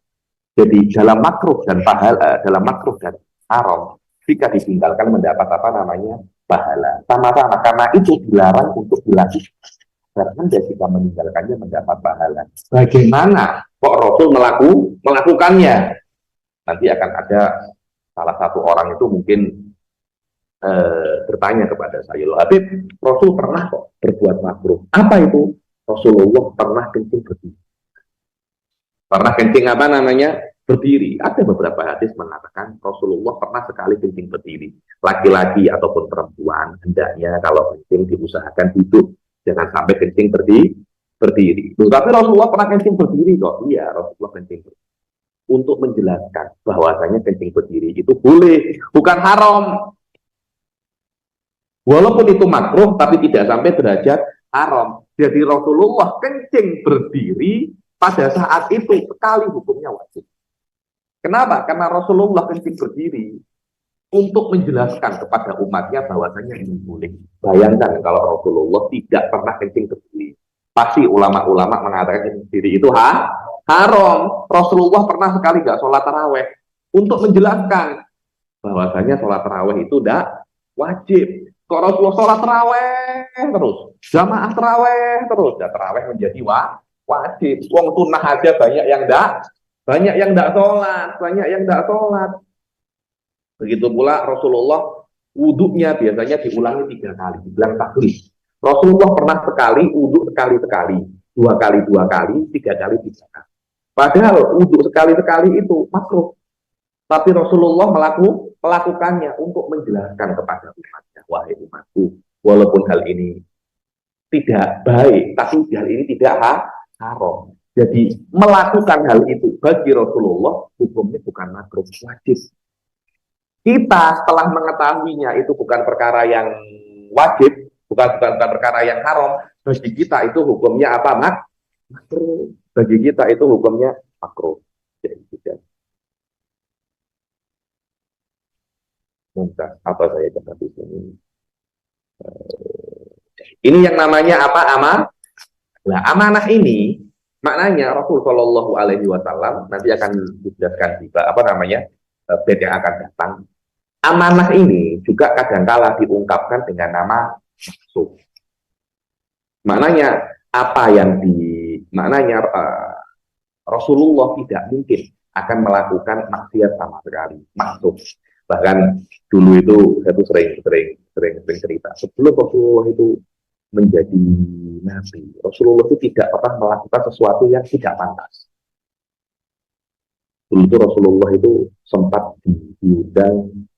Jadi dalam makruh dan pahala, dalam makruh dan haram, jika ditinggalkan mendapat apa namanya pahala. Sama-sama, karena itu dilarang untuk dilakukan. Karena jika meninggalkannya mendapat pahala. Bagaimana kok Rasul melakukannya? Nanti akan ada salah satu orang itu mungkin bertanya kepada saya, loh Habib, Rasul pernah kok berbuat makruh. Apa itu? Rasulullah pernah kencing berdiri. Pernah kencing apa namanya? Berdiri. Ada beberapa hadis mengatakan Rasulullah pernah sekali kencing berdiri. Laki-laki ataupun perempuan hendaknya kalau kencing diusahakan duduk, jangan sampai kencing berdiri. Tapi Rasulullah pernah kencing berdiri kok. Iya, Rasulullah kencing berdiri. Untuk menjelaskan bahwasanya kencing berdiri itu boleh, bukan haram. Walaupun itu makruh, tapi tidak sampai derajat haram. Jadi Rasulullah kencing berdiri pada saat itu sekali hukumnya wajib. Kenapa? Karena Rasulullah kencing berdiri untuk menjelaskan kepada umatnya bahwasanya ini boleh. Bayangkan kalau Rasulullah tidak pernah kencing berdiri. Pasti ulama-ulama mengatakan kencing berdiri itu haram. Rasulullah pernah sekali nggak sholat taraweh untuk menjelaskan bahwasanya sholat taraweh itu tidak wajib. Kok Rasulullah sholat taraweh terus, jamaah taraweh terus, ya taraweh menjadi wajib. Wong sunnah aja banyak yang tidak sholat. Begitu pula Rasulullah wudhunya biasanya diulangi 3 kali, dibilang tahlil. Rasulullah pernah sekali wudhu sekali-sekali, 2 kali 2 kali, 3 kali 3 kali. Padahal wudhu sekali-sekali itu makruh. Tapi Rasulullah melakukannya untuk menjelaskan kepada umatnya, wahai umatku, walaupun hal ini tidak baik, tapi hal ini tidak haram. Jadi melakukan hal itu bagi Rasulullah hukumnya bukan makruh, wajib. Kita setelah mengetahuinya itu bukan perkara yang wajib, bukan perkara yang haram, bagi kita itu hukumnya apa? Makruh. Bagi kita itu hukumnya makruh. Jadi tidak. Apa saya catat di sini? Ini yang namanya apa? Nah, amanah ini maknanya Rasul Shallallahu Alaihi Wasallam nanti akan dijelaskan juga apa namanya bait yang akan datang. Amanah ini juga kadangkala diungkapkan dengan nama maksud. Maknanya apa yang maknanya Rasulullah tidak mungkin akan melakukan maksiat sama sekali. Maksud. Bahkan dulu itu saya tuh sering cerita sebelum Rasulullah itu menjadi nabi, Rasulullah itu tidak pernah melakukan sesuatu yang tidak pantas. Dulu itu Rasulullah itu sempat diundang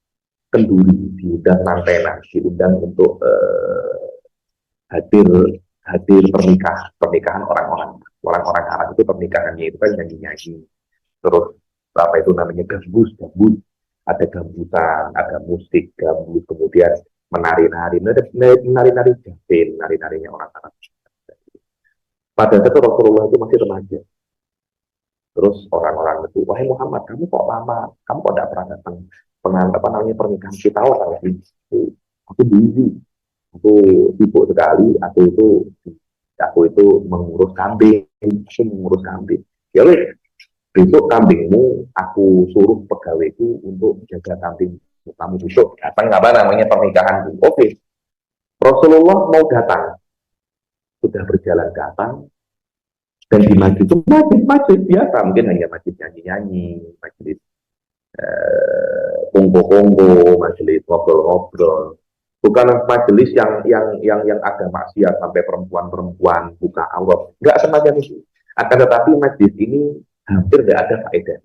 kenduri, diundang mantenan, diundang untuk hadir pernikahan orang-orang Arab itu pernikahannya itu kan nyanyi-nyanyi, terus apa itu namanya gambus, ada gambutan, ada musik gambus, kemudian menari-nari japin, nari-narinya orang Arab. Pada saat itu Rasulullah itu masih remaja. Terus orang-orang itu, wahai Muhammad, kamu kok lama, kamu kok tidak pernah datang pernikahan kita orang ini. Aku busy, aku sibuk sekali, aku itu Aku itu mengurus kambing, Ya weh, besok kambingmu aku suruh pegawaiku untuk jaga kambing. Kamu besok datang apa namanya pernikahan. Oke, Rasulullah mau datang, sudah berjalan datang, dan di masjid itu masjid biasa, mungkin hanya masjid nyanyi-nyanyi, majelis kongko-kongko, majelis ngobrol-ngobrol. Bukan majelis yang ada maksiat sampai perempuan-perempuan buka aurat, nggak semacam itu. Akan tetapi majelis ini hampir tidak ada faedah.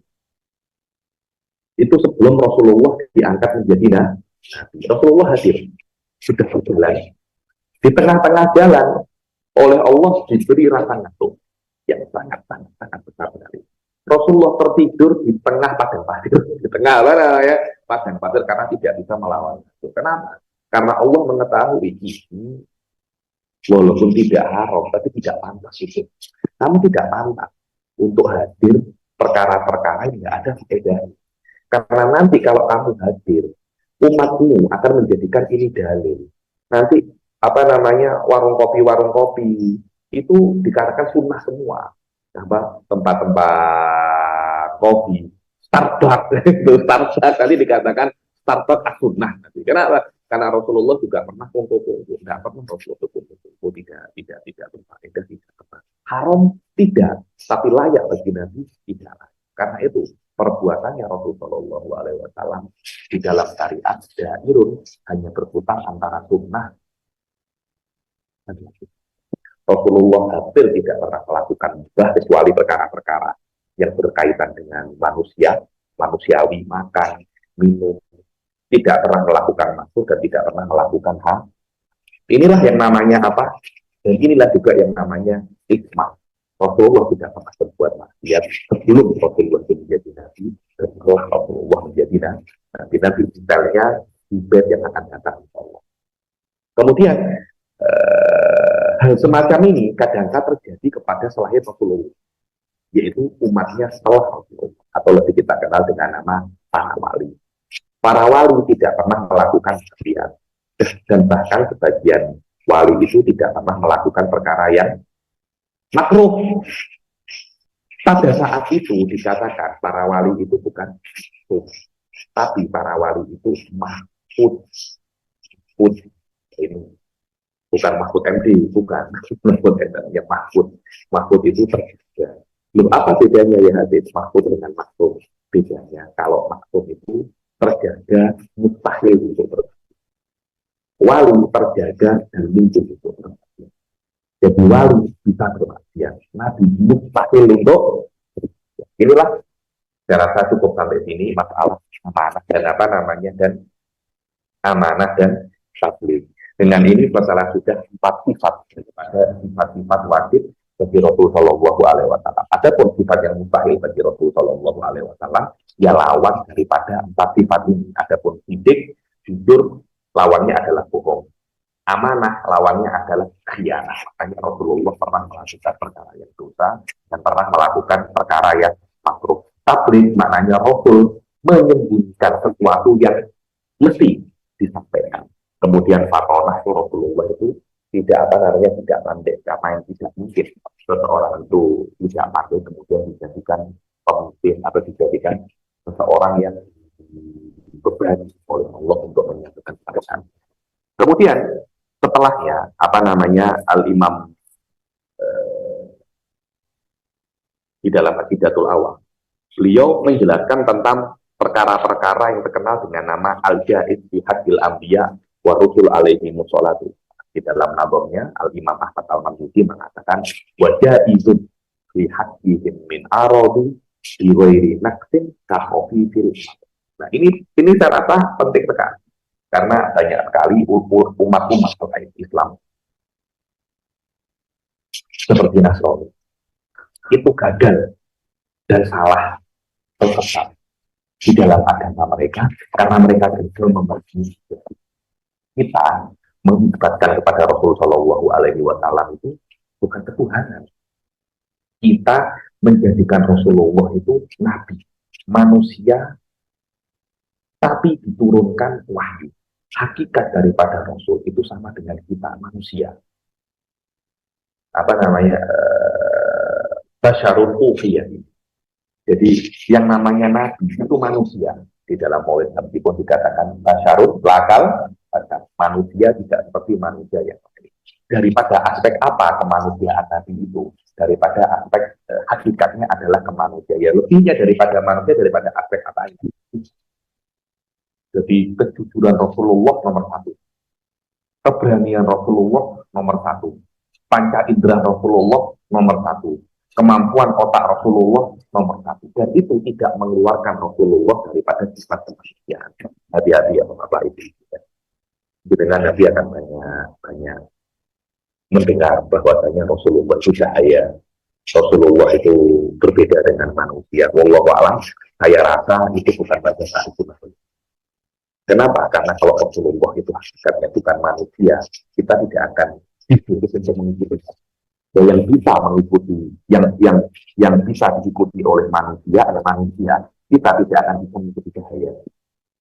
Itu sebelum Rasulullah diangkat menjadi nabi. Rasulullah hadir, sudah berjalan. Di tengah-tengah jalan, oleh Allah diberi rasa ngantuk yang sangat besar sekali. Rasulullah tertidur di tengah padang pasir, di tengah mana ya padang pasir karena tidak bisa melawan. Kenapa? Karena Allah mengetahui ini walaupun tidak haram, tapi tidak pantas itu. Kamu tidak pantas untuk hadir perkara-perkara yang tidak ada faedah. Karena nanti kalau kamu hadir, umatmu akan menjadikan ini dalil. Nanti apa namanya warung kopi itu dikatakan sunnah semua. Tempat-tempat kopi, Starbucks itu Starbucks tadi dikatakan Starbucks sunnah. Kenapa? Karena Rasulullah juga pernah kongko-kongko, tidak pernah Rasulullah kongko-kongko, tidak berfaedah, tidak pernah haram, tidak, tapi layak bagi Nabi tidak. Karena itu perbuatannya Rasulullah SAW di dalam syariat dairun hanya berputar antara sunnah dan wajib. Rasulullah hampir tidak pernah melakukan mubah kecuali perkara-perkara yang berkaitan dengan manusiawi, makan, minum, tidak pernah melakukan makruh dan tidak pernah melakukan hal. Inilah yang namanya apa? Dan inilah juga yang namanya hikmah. Rasulullah tidak pernah berbuat maksiat sebelum Rasulullah menjadi nabi, dan setelah Rasulullah menjadi nabi detailnya di bed yang akan datang Allah. Kemudian hal semacam ini kadang-kadang terjadi kepada selain Rasulullah, yaitu umatnya setelah Rasulullah, atau lebih kita kenal dengan nama para wali. Para wali tidak pernah melakukan maksiat, dan bahkan sebagian wali itu tidak pernah melakukan perkara yang makruh. Pada saat itu dikatakan para wali itu bukan makruh, tapi para wali itu mahfud. Ini bukan Mahfud MD, bukan Mahfud yang Mahfud itu terjaga. Lalu apa bedanya ya hadis Mahfud dengan maksum? Bedanya kalau maksum itu terjaga mustahil untuk terjadi. Wali terjaga dan mungkin untuk terjadi. Jadi wali bisa bermaksiat, nabi mustahil untuk terjadi. Inilah saya rasa cukup sampai sini masalah amanah dan apa namanya dan amanah dan tabligh. Dengan ini masalah sudah 4 sifat, ada 4 sifat wajib bagi Rasul Shallallahu Alaihi Wasallam. Adapun sifat yang mustahil bagi Rasul Shallallahu Alaihi Wasallam, ya lawan daripada 4 sifat ini. Adapun sidik, jujur, lawannya adalah bohong. Amanah, lawannya adalah khianat. Makanya Rasulullah pernah melakukan perkara yang dosa dan pernah melakukan perkara yang makruh. Tabligh maknanya Rasul menyembunyikan sesuatu yang mesti disampaikan. Kemudian fatonah Rasulullah itu tidak tidak pandai, apa yang tidak mungkin seseorang itu tidak pandai kemudian dijadikan pemimpin atau dijadikan seseorang yang dibebani oleh Allah untuk menyampaikan pesan. Kemudian setelahnya Al-Imam di dalam Aqidatul Awam, beliau menjelaskan tentang perkara-perkara yang terkenal dengan nama Al-Jaiz fi Haqqil Anbiya wa Rusul alaihi musholatu. Di dalam nazamnya Al-Imam Ahmad Al-Maghribi mengatakan wa jaizun fi haqqihim min aradi bi ghairi naqsin ka khafifil. Nah, ini saya rasa penting sekali karena banyak sekali umat-umat terkait Islam seperti Nasrani itu gagal dan salah tersesat di dalam agama mereka karena mereka gagal membagi. Kita mengisbatkan kepada Rasul Shallallahu Alaihi Wasallam itu bukan ketuhanan. Kita menjadikan Rasulullah itu nabi, manusia, tapi diturunkan wahyu. Hakikat daripada Rasul itu sama dengan kita manusia. apa namanya basyarul ufiyah. Jadi yang namanya nabi itu manusia. Di dalam Maulid Nabi pun dikatakan basyarul lakal, manusia tidak seperti manusia yang lain. Daripada aspek apa kemanusiaan nabi itu? Daripada aspek hakikatnya adalah kemanusiaan. Ya lebihnya daripada manusia daripada aspek apanya. Jadi kejujuran Rasulullah nomor satu. Keberanian Rasulullah nomor satu. Panca indera Rasulullah nomor satu. Kemampuan otak Rasulullah nomor satu. Dan itu tidak mengeluarkan Rasulullah daripada sifat kemanusiaan. Hati-hati ya Bapak itu. Dengan Nabi akan banyak mendengar bahwasanya Rasulullah itu cahaya. Rasulullah itu berbeda dengan manusia. Wallahu a'lam. Saya rasa itu bukan pada saat itu. Kenapa? Karena kalau Rasulullah itu hakikatnya bukan manusia, kita tidak akan dituntut untuk mengikuti. Yang bisa mengikuti, yang bisa diikuti oleh manusia adalah manusia. Kita tidak akan bisa mengikuti cahaya.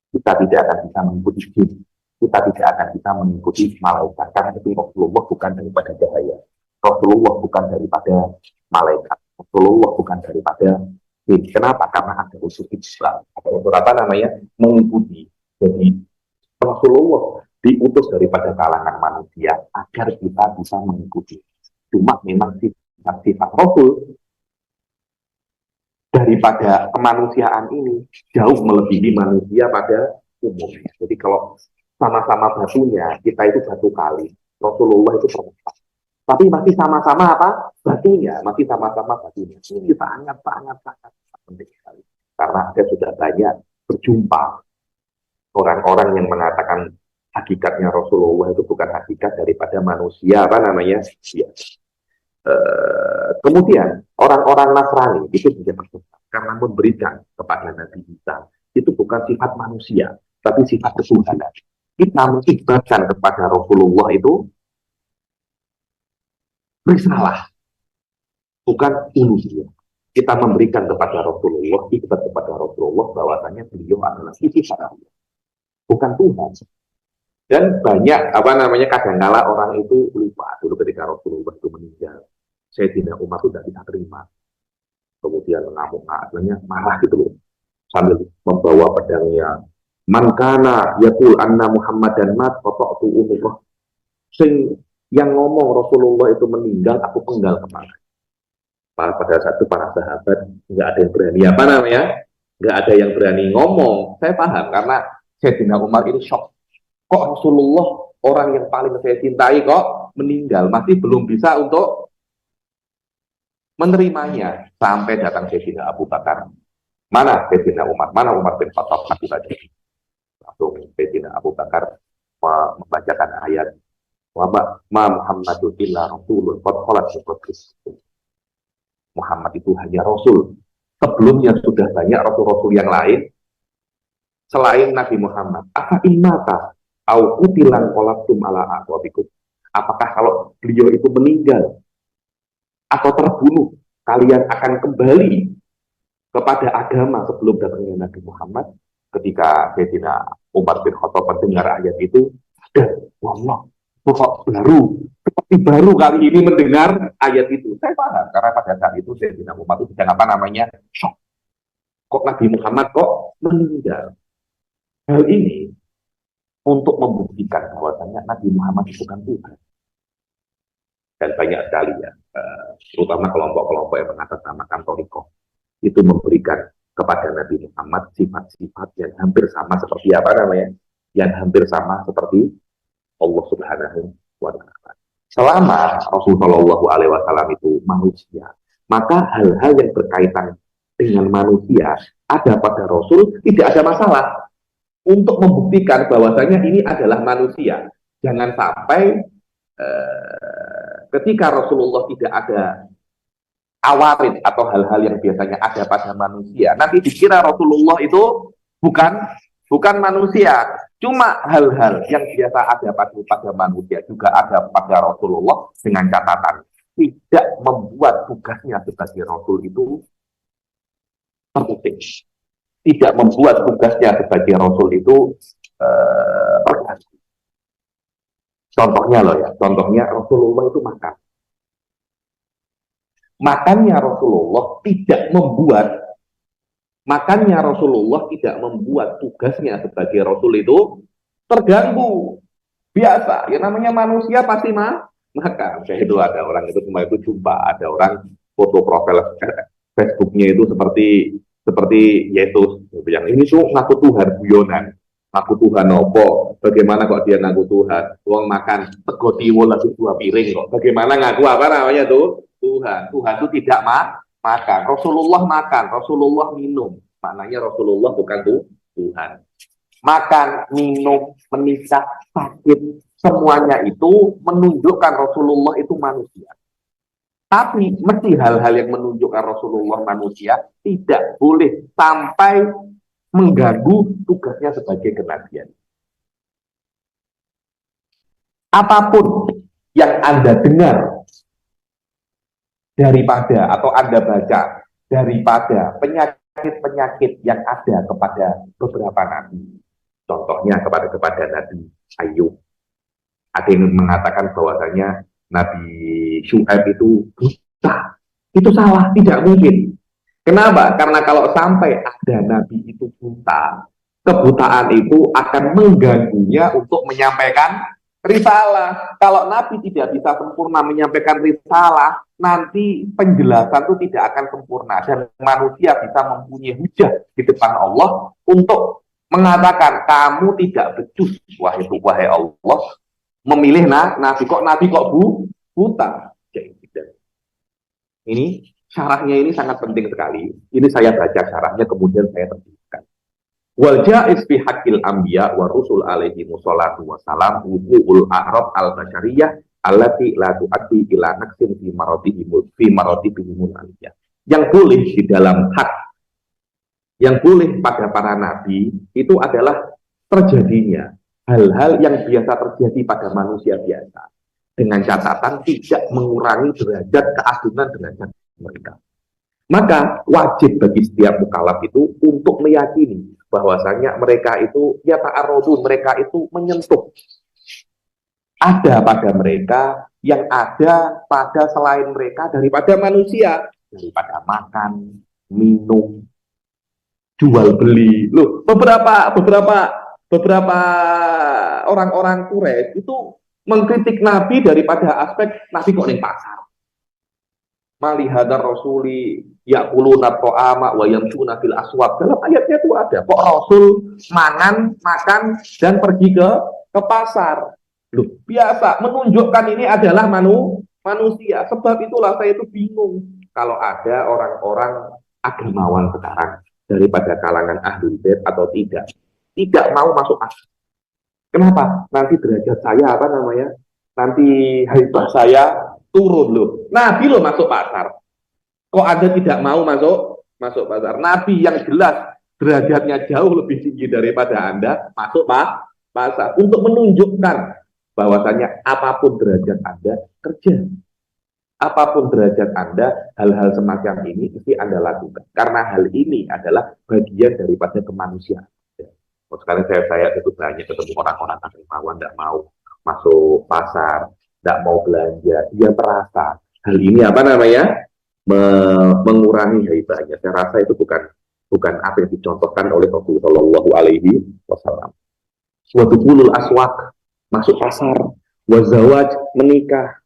Kita tidak akan bisa mengikuti jin. Kita tidak akan bisa mengikuti malaikat. Karena itu Rasulullah bukan daripada cahaya. Rasulullah bukan daripada malaikat. Rasulullah bukan daripada jin. Kenapa? Karena ada unsur Islam. Ada unsur apa namanya? Mengikuti. Jadi Rasulullah diutus daripada kalangan manusia agar kita bisa mengikuti. Cuma memang sifat Rasul daripada kemanusiaan ini jauh melebihi manusia pada umumnya. Jadi kalau sama-sama batunya, kita itu batu kali. Rasulullah itu perempuan. Tapi masih sama-sama apa? Batunya, masih sama-sama batunya. Ini sangat penting sekali. Karena ada sudah banyak berjumpa orang-orang yang mengatakan hakikatnya Rasulullah itu bukan hakikat daripada manusia, apa namanya? Ya. Kemudian orang-orang Nasrani itu juga bersifat karena memberikan kepada Nabi Isa itu bukan sifat manusia, tapi sifat ketuhanan. Kita mengibaratkan kepada Rasulullah itu risalah, bukan uluhiyah. Kita memberikan kepada Rasulullah, ibarat kepada Rasulullah bahwasanya beliau adalah sifat Allah, bukan Tuhan. Dan banyak apa namanya kadangkala orang itu lupa dulu ketika Rasulullah itu meninggal. Sayyidina Umar itu tidak bisa terima. Kemudian ngamuk-ngamuknya marah gitu loh. Sambil membawa pedangnya. Man kana yaqul anna Muhammadan mat qata'tu unuqah. Sing yang ngomong Rasulullah itu meninggal, aku penggal kepala. Pada saat itu para sahabat nggak ada yang berani apa namanya? Nggak ada yang berani ngomong. Saya paham karena Sayyidina Umar ini shock. Kok Rasulullah orang yang paling saya cintai kok meninggal, masih belum bisa untuk menerimanya. Sampai datang Sayyidina Abu Bakar. Mana Sayyidina Umar? Mana Umar bin Khattab? Masih baca. Langsung Sayyidina Abu Bakar membacakan ayat wa ma Muhammadun illa rasulun qad khalat min qablihi. Muhammad itu hanya rasul. Sebelumnya sudah banyak rasul-rasul yang lain selain Nabi Muhammad. Apa imata au qutilan qalatum ala aqwabikum. Apakah kalau beliau itu meninggal atau terbunuh, kalian akan kembali kepada agama sebelum datangnya Nabi Muhammad? Ketika Sayyidina Umar bin Khattab mendengar ayat itu, wallah, kok seperti baru kali ini mendengar ayat itu. Saya paham, karena pada saat itu Sayyidina Umar itu sedang apa namanya, shock. Kok Nabi Muhammad kok meninggal? Hal ini untuk membuktikan bahwasanya Nabi Muhammad itu bukan Tuhan. Dan banyak sekali ya, terutama kelompok-kelompok yang mengatasnamakan Thariqah itu memberikan kepada Nabi Muhammad sifat-sifat yang hampir sama seperti apa namanya? Yang hampir sama seperti Allah Subhanahu wa Ta'ala. Selama Rasulullah SAW itu manusia, maka hal-hal yang berkaitan dengan manusia ada pada Rasul tidak ada masalah untuk membuktikan bahwasanya ini adalah manusia. Jangan sampai ketika Rasulullah tidak ada awarid atau hal-hal yang biasanya ada pada manusia, nanti dikira Rasulullah itu bukan manusia. Cuma hal-hal yang biasa ada pada manusia juga ada pada Rasulullah, dengan catatan tidak membuat tugasnya sebagai Rasul itu terputus. Tidak membuat tugasnya sebagai Rasul itu terganggu. Contohnya loh ya, contohnya Rasulullah itu makan. Makanya Rasulullah tidak membuat tugasnya sebagai Rasul itu terganggu. Biasa, ya namanya manusia pasti makan. Kayak itu ada orang itu cuma itu jumpa, ada orang foto profil Facebooknya itu seperti Yesus, yang ini tuh ngaku Tuhan guyonan, ngaku Tuhan opo, bagaimana kok dia ngaku Tuhan, uang makan sego tiwul lagi 2 piring kok, bagaimana ngaku apa namanya tuh Tuhan itu tidak makan, Rasulullah minum, maknanya Rasulullah bukan tuh Tuhan. Makan, minum, menikah, sakit, semuanya itu menunjukkan Rasulullah itu manusia. Tapi mesti hal-hal yang menunjukkan Rasulullah manusia tidak boleh sampai mengganggu tugasnya sebagai kenabian. Apapun yang Anda dengar daripada atau Anda baca daripada penyakit-penyakit yang ada kepada beberapa nabi. Contohnya kepada Nabi Ayub. Ada yang mengatakan bahwasanya Nabi Syuaib itu buta. Itu salah, tidak mungkin. Kenapa? Karena kalau sampai ada Nabi itu buta, kebutaan itu akan mengganggunya untuk menyampaikan risalah. Kalau Nabi tidak bisa sempurna menyampaikan risalah, nanti penjelasan itu tidak akan sempurna. Dan manusia bisa mempunyai hujah di depan Allah untuk mengatakan kamu tidak becus wahai Allah memilih nabi kok buta. Ini syarahnya ini sangat penting sekali. Ini saya baca syarahnya kemudian saya terjemahkan. Wal jaiz fi haqqil anbiya wa rusul alaihi wassalatu wassalam wuqu'ul a'rab al basyariyah allati la tu'addi ila naqsin fi maratibihimul aliyah. Yang boleh di dalam hak, yang boleh pada para nabi itu adalah terjadinya hal-hal yang biasa terjadi pada manusia biasa, dengan catatan tidak mengurangi derajat keagungan derajat mereka. Maka wajib bagi setiap mukallaf itu untuk meyakini bahwasanya mereka itu ya ta'arudun, mereka itu menyentuh ada pada mereka yang ada pada selain mereka daripada manusia, daripada makan, minum, jual beli. Loh, beberapa orang-orang Quraisy itu mengkritik Nabi daripada aspek Nabi kok ning pasar. Malihadar rasuli yaquluna ta'ama wa yamshuna fil aswaq. Dalam ayatnya itu ada kok Rasul makan dan pergi ke pasar. Loh, biasa menunjukkan ini adalah manusia. Sebab itulah saya itu bingung kalau ada orang-orang agamawan sekarang daripada kalangan ahli bait atau tidak mau masuk akal. Kenapa? Nanti derajat saya nanti haibah saya turun loh. Nabi loh masuk pasar. Kok Anda tidak mau masuk pasar? Nabi yang jelas derajatnya jauh lebih tinggi daripada Anda masuk pasar untuk menunjukkan bahwasanya apapun derajat Anda kerja. Apapun derajat Anda, hal-hal semacam ini mesti Anda lakukan. Karena hal ini adalah bagian daripada kemanusiaan. Sekarang saya itu banyak ketemu orang-orang agamawan tidak mau masuk pasar, tidak mau belanja. Dia merasa hal ini mengurangi haibahnya. Saya rasa itu bukan apa yang dicontohkan oleh Rasulullah Shallallahu Alaihi Wasallam. Wadukulul aswak, masuk pasar, wazawaj, menikah,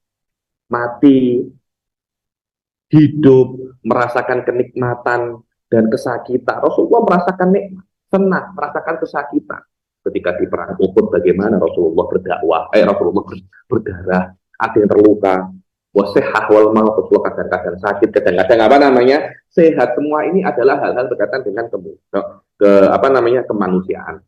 mati, hidup, merasakan kenikmatan dan kesakitan. Rasulullah merasakan nikmat, senang, merasakan kesakitan. Ketika di perang Uhud, bagaimana Rasulullah berdakwah, Rasulullah berdarah, ada yang terluka, wasehah wal maut, Rasulullah kadang-kadang sakit, kadang-kadang sehat. Semua ini adalah hal-hal berkaitan dengan kemanusiaan.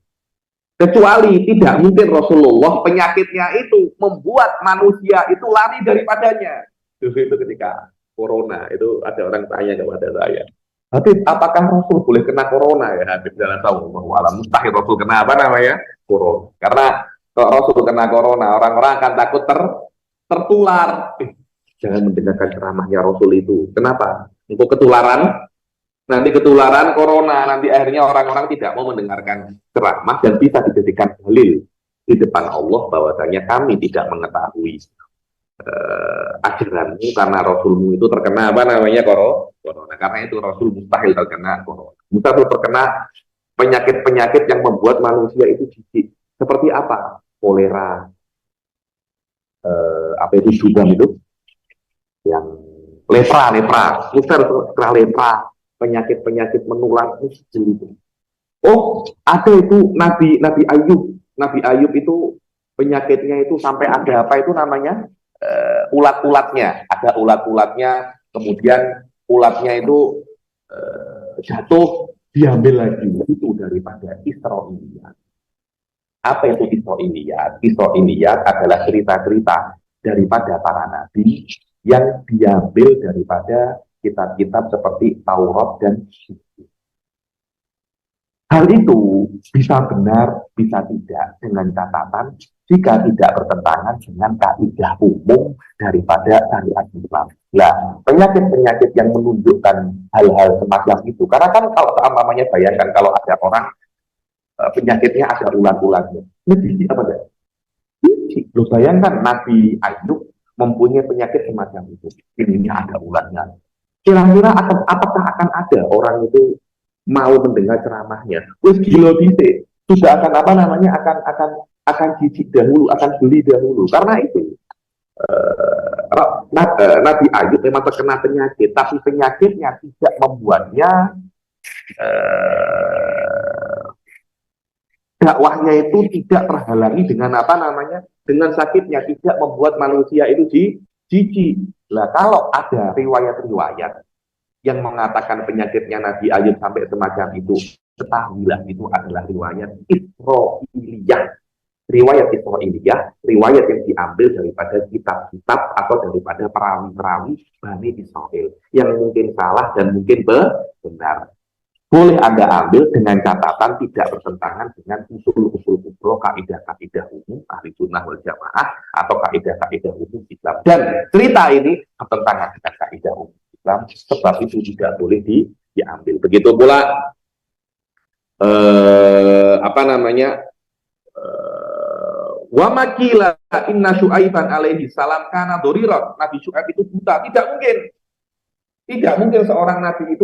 Kecuali tidak mungkin Rasulullah penyakitnya itu membuat manusia itu lari daripadanya. Justru itu ketika corona itu ada orang tanya kepada saya, Habib, apakah Rasul boleh kena corona ya? Habib jalan tahu bahwa mustahil Rasul kena corona. Karena kalau Rasul kena corona, orang-orang akan takut tertular. Jangan mendengarkan ceramahnya Rasul itu. Kenapa? Untuk ketularan. Nanti ketularan corona, nanti akhirnya orang-orang tidak mau mendengarkan ceramah dan bisa dijadikan dalil di depan Allah bahwasanya kami tidak mengetahui ajaranmu, karena Rasulmu itu terkena apa namanya corona. Karena itu Rasul mustahil terkena corona. Mustahil terkena penyakit-penyakit yang membuat manusia itu jijik. Seperti apa? Kolera, apa itu juga itu, yang lepra, mustahil terkena lepra, penyakit-penyakit menular itu. Oh, ada itu Nabi Ayub. Nabi Ayub itu penyakitnya itu sampai ada apa itu namanya? Ulat-ulatnya. Ada ulat-ulatnya, kemudian ulatnya itu jatuh, diambil lagi. Itu daripada Israiliyat. Apa itu Israiliyat? Israiliyat adalah cerita-cerita daripada para nabi yang diambil daripada kitab-kitab seperti Taurat dan Injil. Hal itu bisa benar, bisa tidak, dengan catatan jika tidak bertentangan dengan kaidah umum daripada syariat Islam. Nah, penyakit-penyakit yang menunjukkan hal-hal semacam itu, karena kan kalau seumpamanya bayangkan kalau ada orang penyakitnya ada ulat-ulatnya, ini apa enggak? Lo bayangkan Nabi Ayub mempunyai penyakit semacam itu, ini ada ulatnya. Kira-kira apakah akan ada orang itu mau mendengar ceramahnya? Wes gila dhisik, sudah akan apa namanya akan jijik dahulu, akan beli dahulu. Karena itu Nabi Ayub memang terkena penyakit, tapi penyakitnya tidak membuatnya dakwahnya itu tidak terhalangi dengan apa namanya, dengan sakitnya, tidak membuat manusia itu jijik. Lah kalau ada riwayat-riwayat yang mengatakan penyakitnya Nabi Ayub sampai semacam itu, ketahuilah itu adalah riwayat Israiliyah. Riwayat Israiliyah, riwayat yang diambil daripada kitab-kitab atau daripada perawi-perawi Bani Israel yang mungkin salah dan mungkin benar. Boleh Anda ambil dengan catatan tidak bertentangan dengan usul-usul kubro, kaidah-kaidah umum ahli sunnah wal jamaah atau kaidah-kaidah umum Islam. Dan cerita ini bertentangan dengan kaidah umum Islam, sebab itu tidak boleh diambil. Begitu pula apa namanya, wa makila inna Syu'aiban alaihi salam kana doriran. Nabi Syu'aib itu buta. Tidak mungkin seorang nabi itu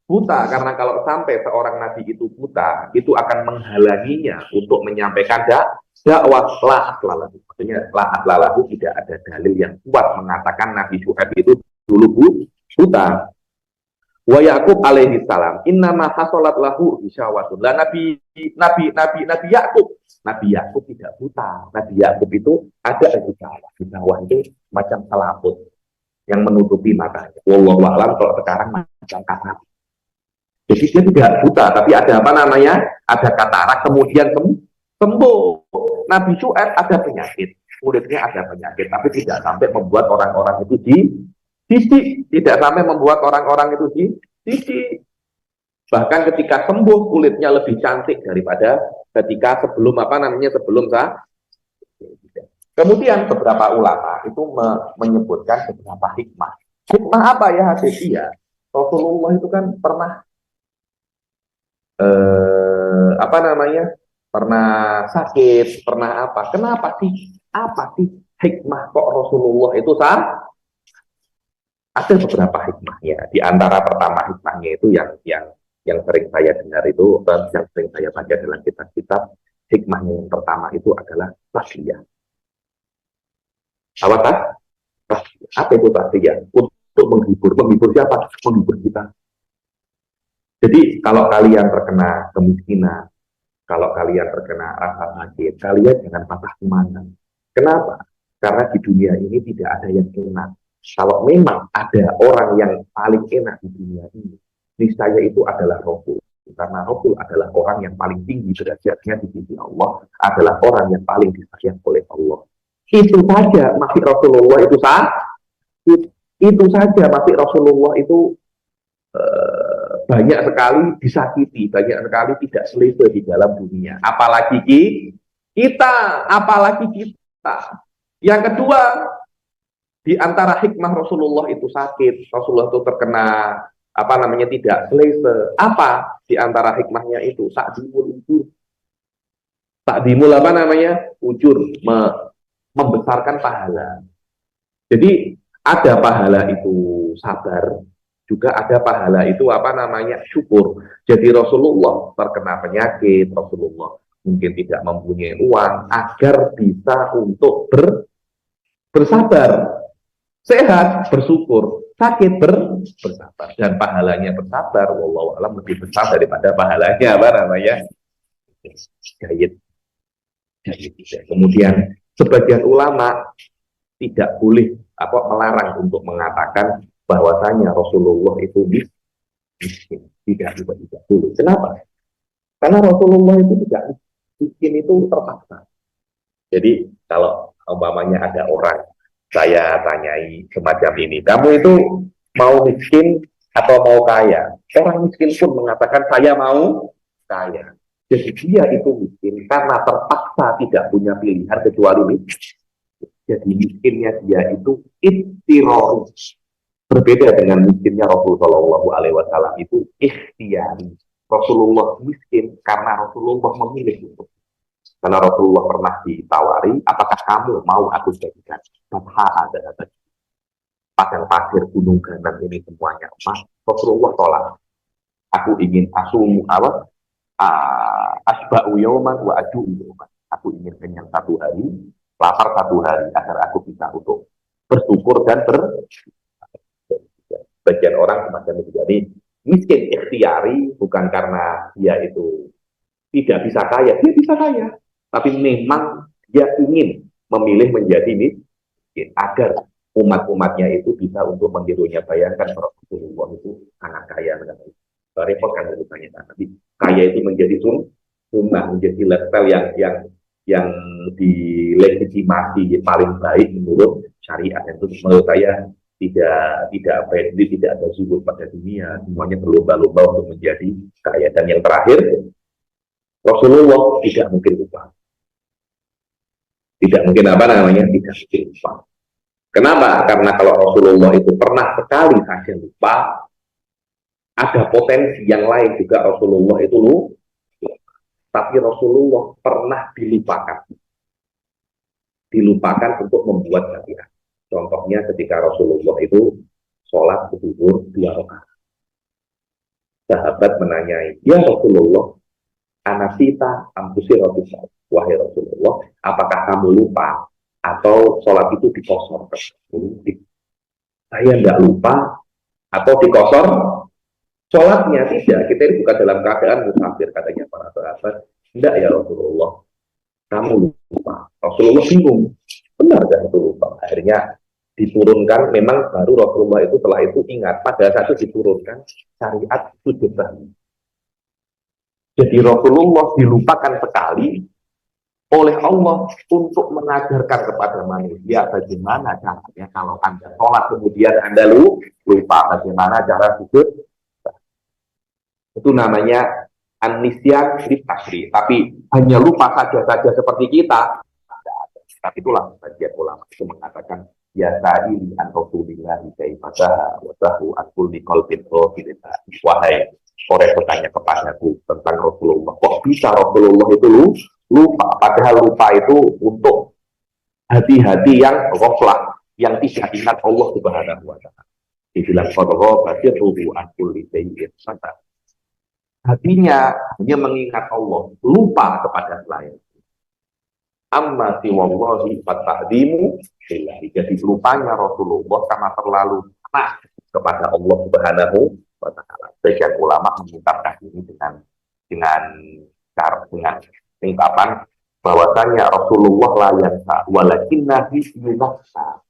buta, karena kalau sampai seorang nabi itu buta, itu akan menghalanginya untuk menyampaikan dakwah. La aslalahu, maksudnya la aslalahu, tidak ada dalil yang kuat mengatakan Nabi Syu'aib itu dulu buta. Wa Yaqub alaihi salam innama hasolat lahu isyawatun. Lah Nabi Yaqub tidak buta. Nabi Yaqub itu ada di bawah itu macam selaput yang menutupi matanya. Wallahu a'lam, kalau sekarang macam katarak. Jadi dia tidak buta, tapi ada apa namanya? Ada katarak, kemudian sembuh. Nabi Syu'aib ada penyakit, kulitnya ada penyakit, tapi tidak sampai membuat orang-orang itu jijik, tidak sampai membuat orang-orang itu jijik. Bahkan ketika sembuh, kulitnya lebih cantik daripada ketika sebelum Kemudian beberapa ulama itu menyebutkan beberapa hikmah. Hikmah apa ya Hadithia? Rasulullah itu kan pernah pernah sakit, pernah apa? Kenapa sih? Apa sih hikmah kok Rasulullah itu Ada beberapa hikmahnya. Di antara pertama hikmahnya itu yang sering saya dengar itu, yang sering saya baca dalam kitab-kitab, hikmahnya yang pertama itu adalah tasliyah. Apa itu tasliyah? Untuk menghibur siapa? Menghibur kita. Jadi kalau kalian terkena kemiskinan, kalau kalian terkena rasa sakit, kalian jangan patah semangat. Kenapa? Karena di dunia ini tidak ada yang enak. Kalau memang ada orang yang paling enak di dunia ini, niscaya itu adalah Rasul. Karena Rasul adalah orang yang paling tinggi derajatnya di sisi Allah, adalah orang yang paling disayang oleh Allah. Itu saja masih Rasulullah itu itu saja masih Rasulullah itu banyak sekali disakiti, banyak sekali tidak selesai di dalam dunia. Apalagi kita. Yang kedua, di antara hikmah Rasulullah itu sakit, Rasulullah itu terkena tidak selesai. Apa di antara hikmahnya itu? Takdimul ujur, membesarkan pahala. Jadi ada pahala itu sabar, juga ada pahala itu apa namanya syukur. Jadi Rasulullah terkena penyakit, Rasulullah mungkin tidak mempunyai uang agar bisa untuk bersabar, sehat bersyukur, sakit bersabar, dan pahalanya bersabar wallahu alam lebih besar daripada pahalanya apa namanya jahit. Kemudian sebagian ulama tidak boleh apa melarang untuk mengatakan bahwasanya Rasulullah itu miskin, tidak boleh. Kenapa? Karena Rasulullah itu tidak miskin, itu terpaksa. Jadi kalau umpamanya ada orang saya tanyai semacam ini, kamu itu mau miskin atau mau kaya? Orang miskin pun mengatakan saya mau kaya. Jadi dia itu miskin karena terpaksa, tidak punya pilihan kecuali miskin. Jadi miskinnya dia itu ittirori. Berbeda dengan miskinnya Rasulullah SAW itu ikhtiari. Rasulullah miskin karena Rasulullah memilih untuk. Karena Rasulullah pernah ditawari, apakah kamu mau aku jadikan ada padang pasir, gunung ganan ini semuanya emas? Rasulullah tolak. Aku ingin asba'u yawman wa aju'u yawman. Aku ingin kenyang satu hari, lapar satu hari, agar aku bisa untuk bersyukur dan bagian orang semacam itu. Jadi miskin ikhtiari bukan karena dia itu tidak bisa kaya, dia bisa kaya, tapi memang dia ingin memilih menjadi miskin agar umat-umatnya itu bisa untuk menirunya. Bayangkan Rasulullah itu sangat kaya, repot kan urusannya. Tapi kaya itu menjadi sunnah, menjadi lifestyle yang dilegitimasi paling baik menurut syariat. Itu menurut saya tidak ada zuhud pada dunia, semuanya berlomba-lomba untuk menjadi kaya. Dan yang terakhir, Rasulullah tidak mungkin lupa. Tidak mungkin tidak mungkin lupa. Kenapa? Karena kalau Rasulullah itu pernah sekali saja lupa, ada potensi yang lain juga Rasulullah itu lupa. Tapi Rasulullah pernah dilupakan untuk membuat syariat. Contohnya ketika Rasulullah itu sholat zuhur 2 rakaat. Sahabat menanyai, ya Rasulullah, anasita ampusi Rasulullah, wahai Rasulullah, apakah kamu lupa atau sholat itu dikosor? Saya tidak lupa atau dikosor sholatnya, tidak. Kita ini bukan dalam keadaan musafir, katanya para sahabat. Tidak ya Rasulullah, kamu lupa. Rasulullah bingung, benar gak itu lupa? Akhirnya diturunkan, memang baru Rasulullah itu setelah itu ingat, pada saat itu diturunkan syariat sujud sahwi. Jadi Rasulullah dilupakan sekali oleh Allah untuk mengajarkan kepada manusia bagaimana caranya kalau Anda sholat kemudian Anda lupa bagaimana cara sujud. Itu namanya an-nisyan lit-tasri. Tapi hanya lupa saja seperti kita. Tapi itulah bagian ulama itu mengatakan ya sa'ili an Rasulillahi kaifasaha wa sahu an kulli qalbin ghafilin. Wahai orang bertanya kepadaku tentang Rasulullah, kok bisa Rasulullah itu lupa? Padahal lupa itu untuk hati-hati yang ghaflah, yang tidak ingat Allah Subhanahu wa taala. Dibilang qadra basiruhu an kulli shay'in. Hatinya hanya mengingat Allah, lupa kepada selain. Amma siwallahi fatahdimu billahi. Jadi lupanya Rasulullah karena terlalu taat kepada Allah Subhanahu wa taala. Sebagian ulama mengungkapkan ini dengan ungkapan bahwasanya Rasulullah la yansa walakinna yunasa,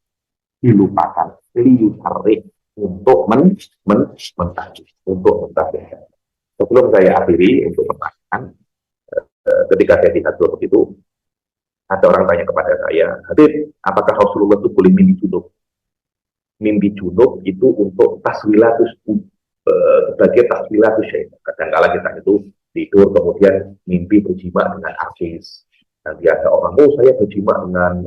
dilupakan liyusarrik untuk mentahdi, untuk mentahdi. Sebelum saya akhiri untuk pertanyaan, ketika saya tidak turut itu, ada orang tanya kepada saya, Habib, apakah Rasulullah itu boleh mimpi junub? Mimpi junub itu untuk taswilatus, sebagai taswilatus syaitan. Kadang-kala kita itu tidur kemudian mimpi berjima dengan artis. Nanti ada orang, saya berjima dengan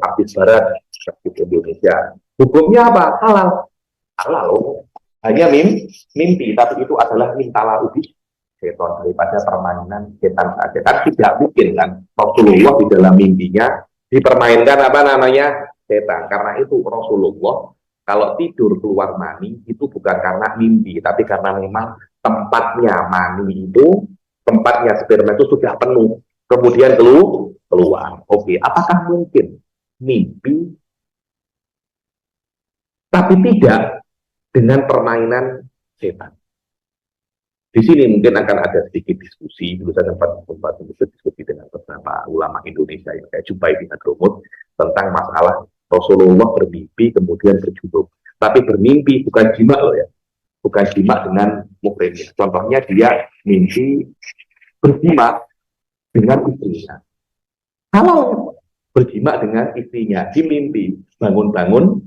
artis barat, artis Indonesia. Hukumnya apa? Halal. Halal. Hanya mimpi, tapi itu adalah mintala ubi setan, daripada permainan setan saja. Kan tidak mungkin kan Rasulullah di dalam mimpinya dipermainkan setan. Karena itu Rasulullah kalau tidur keluar mani itu bukan karena mimpi, tapi karena memang tempatnya mani itu, tempatnya sperma itu sudah penuh, kemudian keluar. Oke, apakah mungkin mimpi, tapi tidak dengan permainan setan? Di sini mungkin akan ada sedikit diskusi. Dulu saya sempat diskusi dengan beberapa ulama Indonesia yang kayak Jubair bin Hadramut tentang masalah Rasulullah bermimpi kemudian berjumpa. Tapi bermimpi bukan jima loh ya, bukan jima dengan muhrimnya. Contohnya dia mimpi berjima dengan istrinya. Kalau berjima dengan istrinya di mimpi, bangun-bangun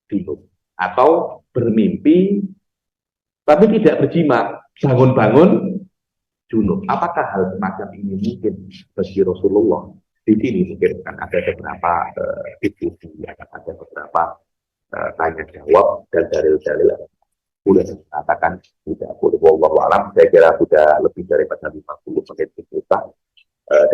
bingung, atau bermimpi tapi tidak berjima, bangun-bangun junub. Apakah hal semacam ini mungkin bagi Rasulullah? Di sini mungkin akan ada beberapa diskusi, akan ada beberapa tanya jawab dan dalil-dalil boleh mengatakan tidak boleh. Wallahu a'lam. Saya kira sudah lebih daripada 50 menit kita.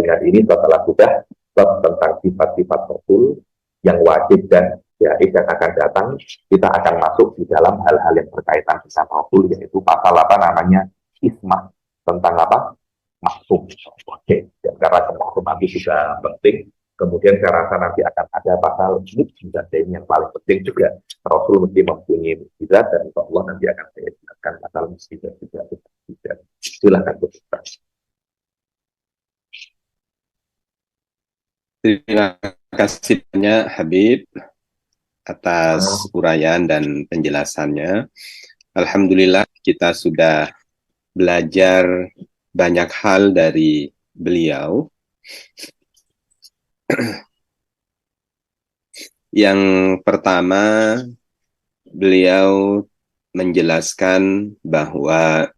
Dengan ini setelah sudah tentang sifat-sifat Rasul yang wajib dan jaiz yang akan datang, kita akan masuk di dalam hal-hal yang berkaitan dengan Rasul, yaitu pasal apa namanya ismah, tentang apa maksum. Oke, dan karena maksum itu sudah penting, kemudian saya rasa nanti akan ada pasal mukjizat yang paling penting juga. Rasul mesti mempunyai mukjizat, dan insya Allah nanti akan saya jelaskan pasal mukjizat juga. Silakan Ustaz. Terima kasih banyak Habib atas uraian dan penjelasannya. Alhamdulillah kita sudah belajar banyak hal dari beliau. Yang pertama, beliau menjelaskan bahwa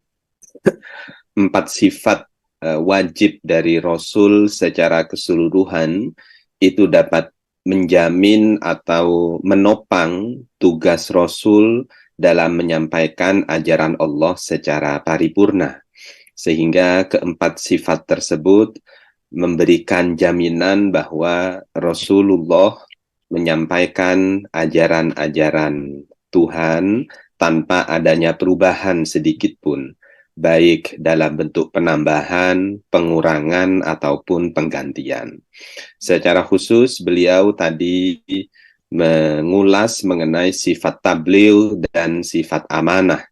4 sifat wajib dari Rasul secara keseluruhan itu dapat menjamin atau menopang tugas Rasul dalam menyampaikan ajaran Allah secara paripurna. Sehingga keempat sifat tersebut memberikan jaminan bahwa Rasulullah menyampaikan ajaran-ajaran Tuhan tanpa adanya perubahan sedikit pun, baik dalam bentuk penambahan, pengurangan, ataupun penggantian. Secara khusus, beliau tadi mengulas mengenai sifat tabligh dan sifat amanah.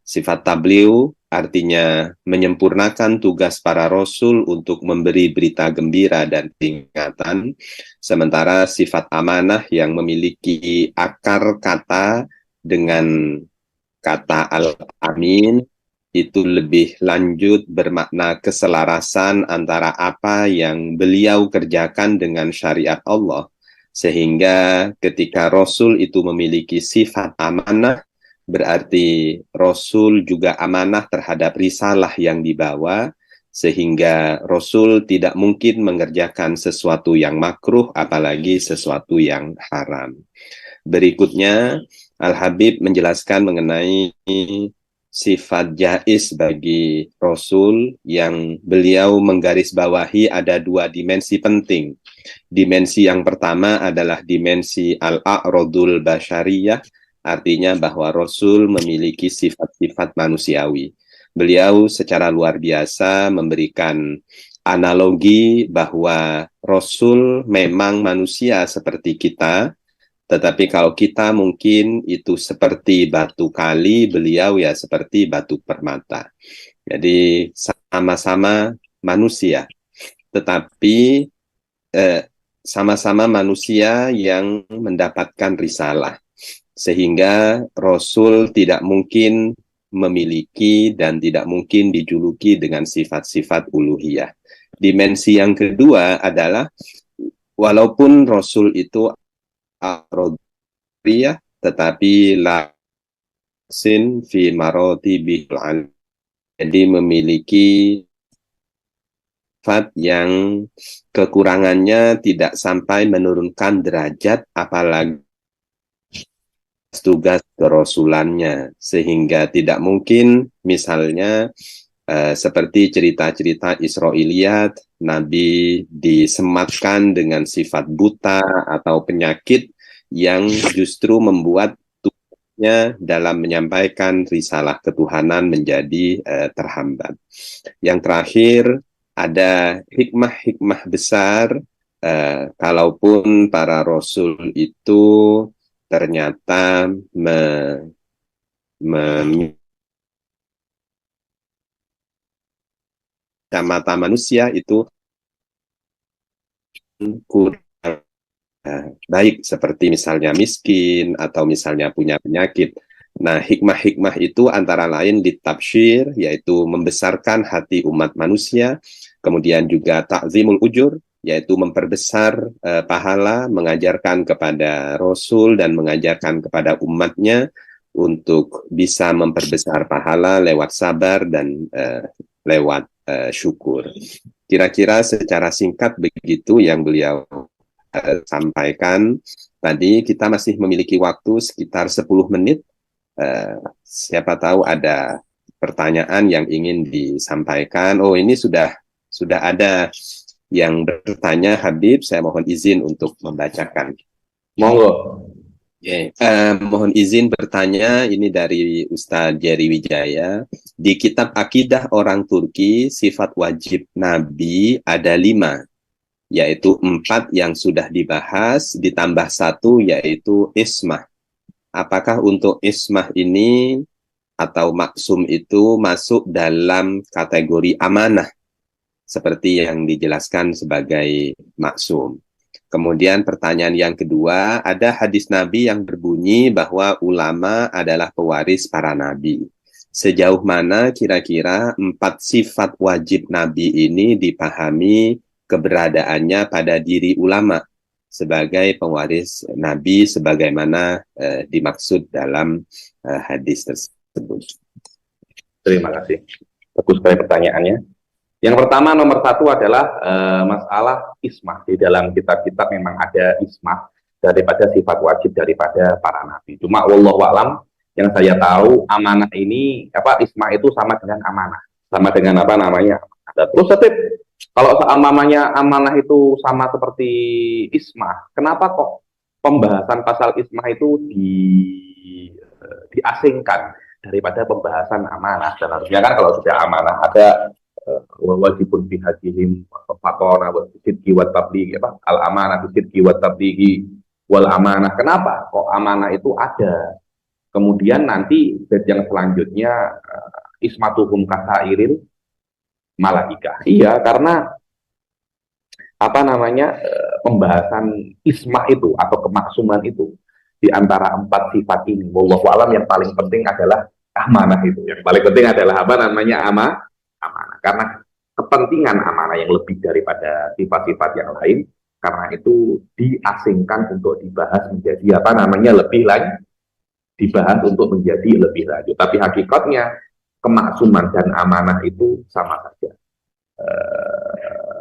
Sifat tabligh artinya menyempurnakan tugas para rasul untuk memberi berita gembira dan peringatan, sementara sifat amanah yang memiliki akar kata dengan kata al-amin itu lebih lanjut bermakna keselarasan antara apa yang beliau kerjakan dengan syariat Allah, sehingga ketika Rasul itu memiliki sifat amanah, berarti Rasul juga amanah terhadap risalah yang dibawa, sehingga Rasul tidak mungkin mengerjakan sesuatu yang makruh, apalagi sesuatu yang haram. Berikutnya, Al-Habib menjelaskan mengenai sifat jaiz bagi Rasul yang beliau menggarisbawahi ada 2 dimensi penting. Dimensi yang pertama adalah dimensi al-a'radul basyariyah, artinya bahwa Rasul memiliki sifat-sifat manusiawi. Beliau secara luar biasa memberikan analogi bahwa Rasul memang manusia seperti kita, tetapi kalau kita mungkin itu seperti batu kali, beliau ya seperti batu permata. Jadi sama-sama manusia, tetapi sama-sama manusia yang mendapatkan risalah. Sehingga Rasul tidak mungkin memiliki dan tidak mungkin dijuluki dengan sifat-sifat uluhiyah. Dimensi yang kedua adalah walaupun Rasul itu ar-radiyah, tetapi lasin fi maratibil alim, jadi memiliki sifat yang kekurangannya tidak sampai menurunkan derajat, apalagi tugas kerasulannya, sehingga tidak mungkin misalnya seperti cerita-cerita Israiliyat, Nabi disematkan dengan sifat buta atau penyakit yang justru membuat tugasnya dalam menyampaikan risalah ketuhanan menjadi terhambat. Yang terakhir, ada hikmah-hikmah besar, kalaupun para rasul itu ternyata mata manusia itu kurang baik, seperti misalnya miskin atau misalnya punya penyakit. Nah, hikmah-hikmah itu antara lain ditafsir, yaitu membesarkan hati umat manusia, kemudian juga ta'zimul ujur, yaitu memperbesar pahala, mengajarkan kepada Rasul dan mengajarkan kepada umatnya untuk bisa memperbesar pahala lewat sabar dan lewat syukur. Kira-kira secara singkat begitu yang beliau sampaikan. Tadi kita masih memiliki waktu sekitar 10 menit. Siapa tahu ada pertanyaan yang ingin disampaikan. Oh, ini sudah ada yang bertanya, Habib. Saya mohon izin untuk membacakan. Monggo. Mohon izin bertanya, ini dari Ustadz Jerry Wijaya. Di kitab Akidah orang Turki, sifat wajib Nabi ada 5, yaitu 4 yang sudah dibahas, ditambah 1 yaitu ismah. Apakah untuk ismah ini atau maksum itu masuk dalam kategori amanah, seperti yang dijelaskan sebagai maksum? Kemudian pertanyaan yang kedua, ada hadis Nabi yang berbunyi bahwa ulama adalah pewaris para nabi. Sejauh mana kira-kira 4 sifat wajib Nabi ini dipahami keberadaannya pada diri ulama sebagai pewaris Nabi sebagaimana dimaksud dalam hadis tersebut? Terima kasih. Bagus sekali pertanyaannya. Yang pertama, nomor 1 adalah masalah ismah. Di dalam kitab-kitab memang ada ismah daripada sifat wajib daripada para nabi. Cuma wallahu a'lam, yang saya tahu amanah ini, ismah itu sama dengan amanah. Sama dengan apa namanya? Terus kalau namanya amanah itu sama seperti ismah, kenapa kok pembahasan pasal ismah itu diasingkan daripada pembahasan amanah? Dan harusnya kan kalau sudah amanah ada wajibun bihadihim fatona sidqi wa tablighi, al amanah sidqi wa tablighi wal amanah. Kenapa kok amanah itu ada? Kemudian nanti bab yang selanjutnya ismatuhum kasairil malaikah. Iya, karena pembahasan ismah itu atau kemaksuman itu di antara 4 sifat ini, wallahu alam, yang paling penting adalah amanah itu. Yang paling penting adalah amanah. Karena kepentingan amanah yang lebih daripada sifat-sifat yang lain, karena itu diasingkan untuk dibahas menjadi lebih lanjut, dibahas untuk menjadi lebih lanjut. Tapi hakikatnya kemaksuman dan amanah itu sama saja.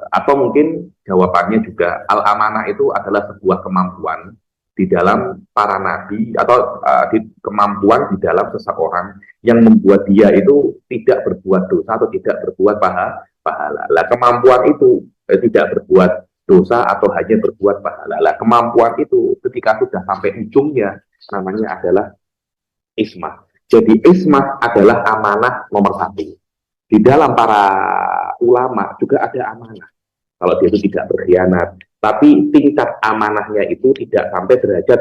Atau mungkin jawabannya juga al-amanah itu adalah sebuah kemampuan di dalam para nabi, atau kemampuan di dalam seseorang yang membuat dia itu tidak berbuat dosa atau tidak berbuat pahala. Lah, kemampuan itu tidak berbuat dosa atau hanya berbuat pahala. Lah, kemampuan itu ketika sudah sampai ujungnya namanya adalah ismah. Jadi ismah adalah amanah nomor 1. Di dalam para ulama juga ada amanah. Kalau dia itu tidak berkhianat, tapi tingkat amanahnya itu tidak sampai derajat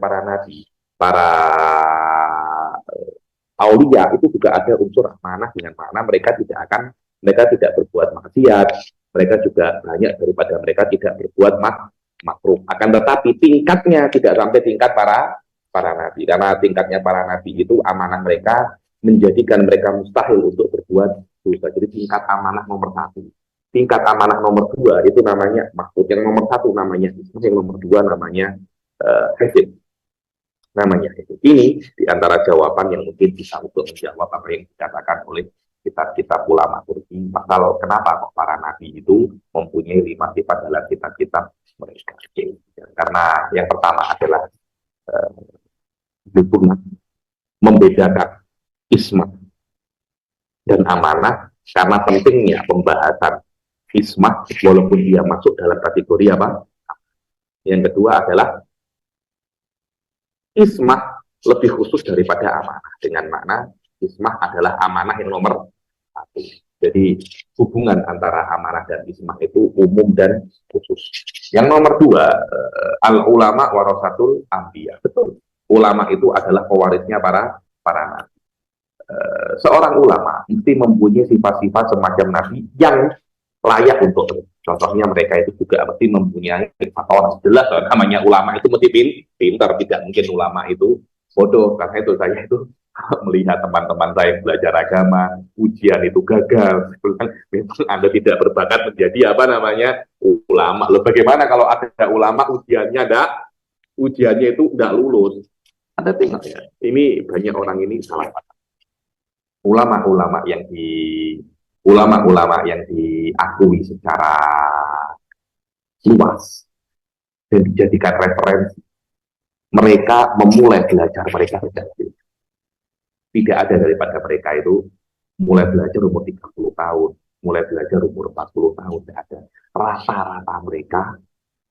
para nabi. Para aulia itu juga ada unsur amanah, dengan mana mereka tidak berbuat maksiat, mereka juga banyak daripada mereka tidak berbuat makruh. Akan tetapi tingkatnya tidak sampai tingkat para nabi, karena tingkatnya para nabi itu amanah mereka menjadikan mereka mustahil untuk berbuat dosa. Jadi tingkat amanah nomor 1. Tingkat amanah nomor 2 itu namanya maksud. Yang nomor 1 namanya ismah, yang nomor 2 namanya hafid. Ini diantara jawaban yang mungkin bisa untuk menjawab apa yang dikatakan oleh kitab-kitab ulama Turki. Pasal kenapa kok para nabi itu mempunyai 5 sifat dalam kitab-kitab mereka. Karena yang pertama adalah membedakan ismah dan amanah, karena pentingnya pembahasan ismah walaupun dia masuk dalam kategori apa. Yang kedua adalah ismah lebih khusus daripada amanah, dengan makna ismah adalah amanah yang nomor satu. Jadi hubungan antara amanah dan ismah itu umum dan khusus. Yang nomor dua, al ulama warasatul anbiya. Betul, ulama itu adalah pewarisnya para nabi. Seorang ulama mesti mempunyai sifat-sifat semacam nabi yang layak untuk. Contohnya mereka itu juga mesti mempunyai fatwa. Jelas namanya ulama itu mesti pintar, tidak mungkin ulama itu bodoh. Karena itu saya itu melihat teman-teman saya yang belajar agama, ujian itu gagal. Memang Anda tidak berbakat menjadi apa namanya ulama. Loh, bagaimana kalau ada ulama ujiannya itu tidak lulus? Anda tengok ya, ini banyak orang ini salah. Ulama-ulama yang diakui secara luas dan dijadikan referensi, mereka memulai belajar mereka sejak kecil. Tidak ada daripada mereka itu mulai belajar umur 30 tahun, mulai belajar umur 40 tahun, tidak ada. Rata-rata mereka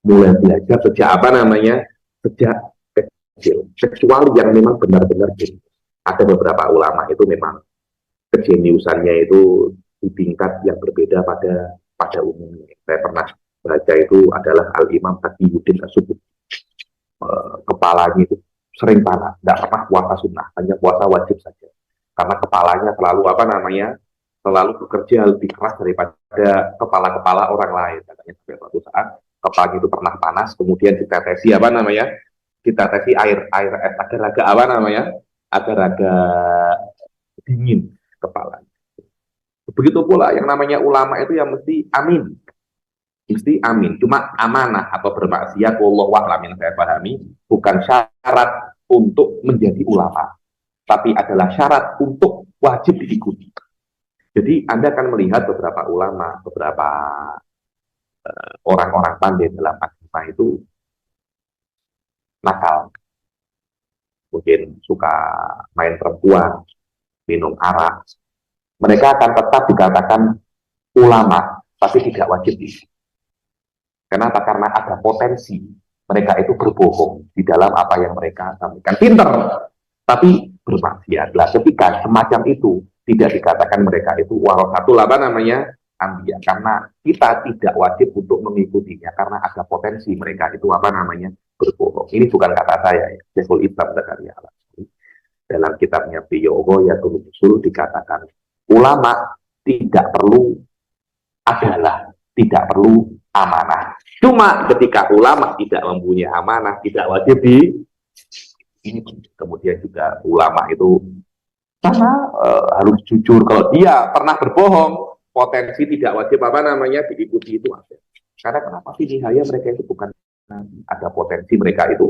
mulai belajar sejak apa namanya? Sejak kecil. Kecuali yang memang benar-benar jenius. Ada beberapa ulama itu memang kejeniusannya itu di tingkat yang berbeda pada umumnya. Saya pernah baca itu adalah Al-Imam Taqiyuddin As-Subki. Kepalanya itu sering panas, tidak pernah puasa sunnah, hanya puasa wajib saja. Karena kepalanya selalu bekerja lebih keras daripada kepala-kepala orang lain. Katanya sampai suatu saat kepalanya itu pernah panas, kemudian ditetesi ditetesi air es agar agak dingin kepala. Begitu pula yang namanya ulama itu yang mesti amin. Mesti amin. Cuma amanah atau bermaksiat, wallahu a'lam, yang saya pahami, bukan syarat untuk menjadi ulama, tapi adalah syarat untuk wajib diikuti. Jadi Anda akan melihat beberapa ulama, beberapa orang-orang pandai dalam agama itu nakal. Mungkin suka main perempuan, minum arak. Mereka akan tetap dikatakan ulama, tapi tidak wajib diikuti. Kenapa? Karena ada potensi mereka itu berbohong di dalam apa yang mereka sampaikan. Pinter, tapi bermaksiat. Lah, ketika semacam itu tidak dikatakan mereka itu warasatul anbiya, karena kita tidak wajib untuk mengikutinya karena ada potensi mereka itu berbohong. Ini bukan kata saya, ya. Syekhul Islam Zakaria Al-Ansari dalam kitabnya beliau Ghayatul Usul dikatakan ulama tidak perlu amanah. Cuma ketika ulama tidak mempunyai amanah, tidak wajib ini. Kemudian juga ulama itu harus jujur. Kalau dia pernah berbohong, potensi tidak wajib diikuti itu ada. Karena kenapa sih nihaya mereka itu bukan ada potensi mereka itu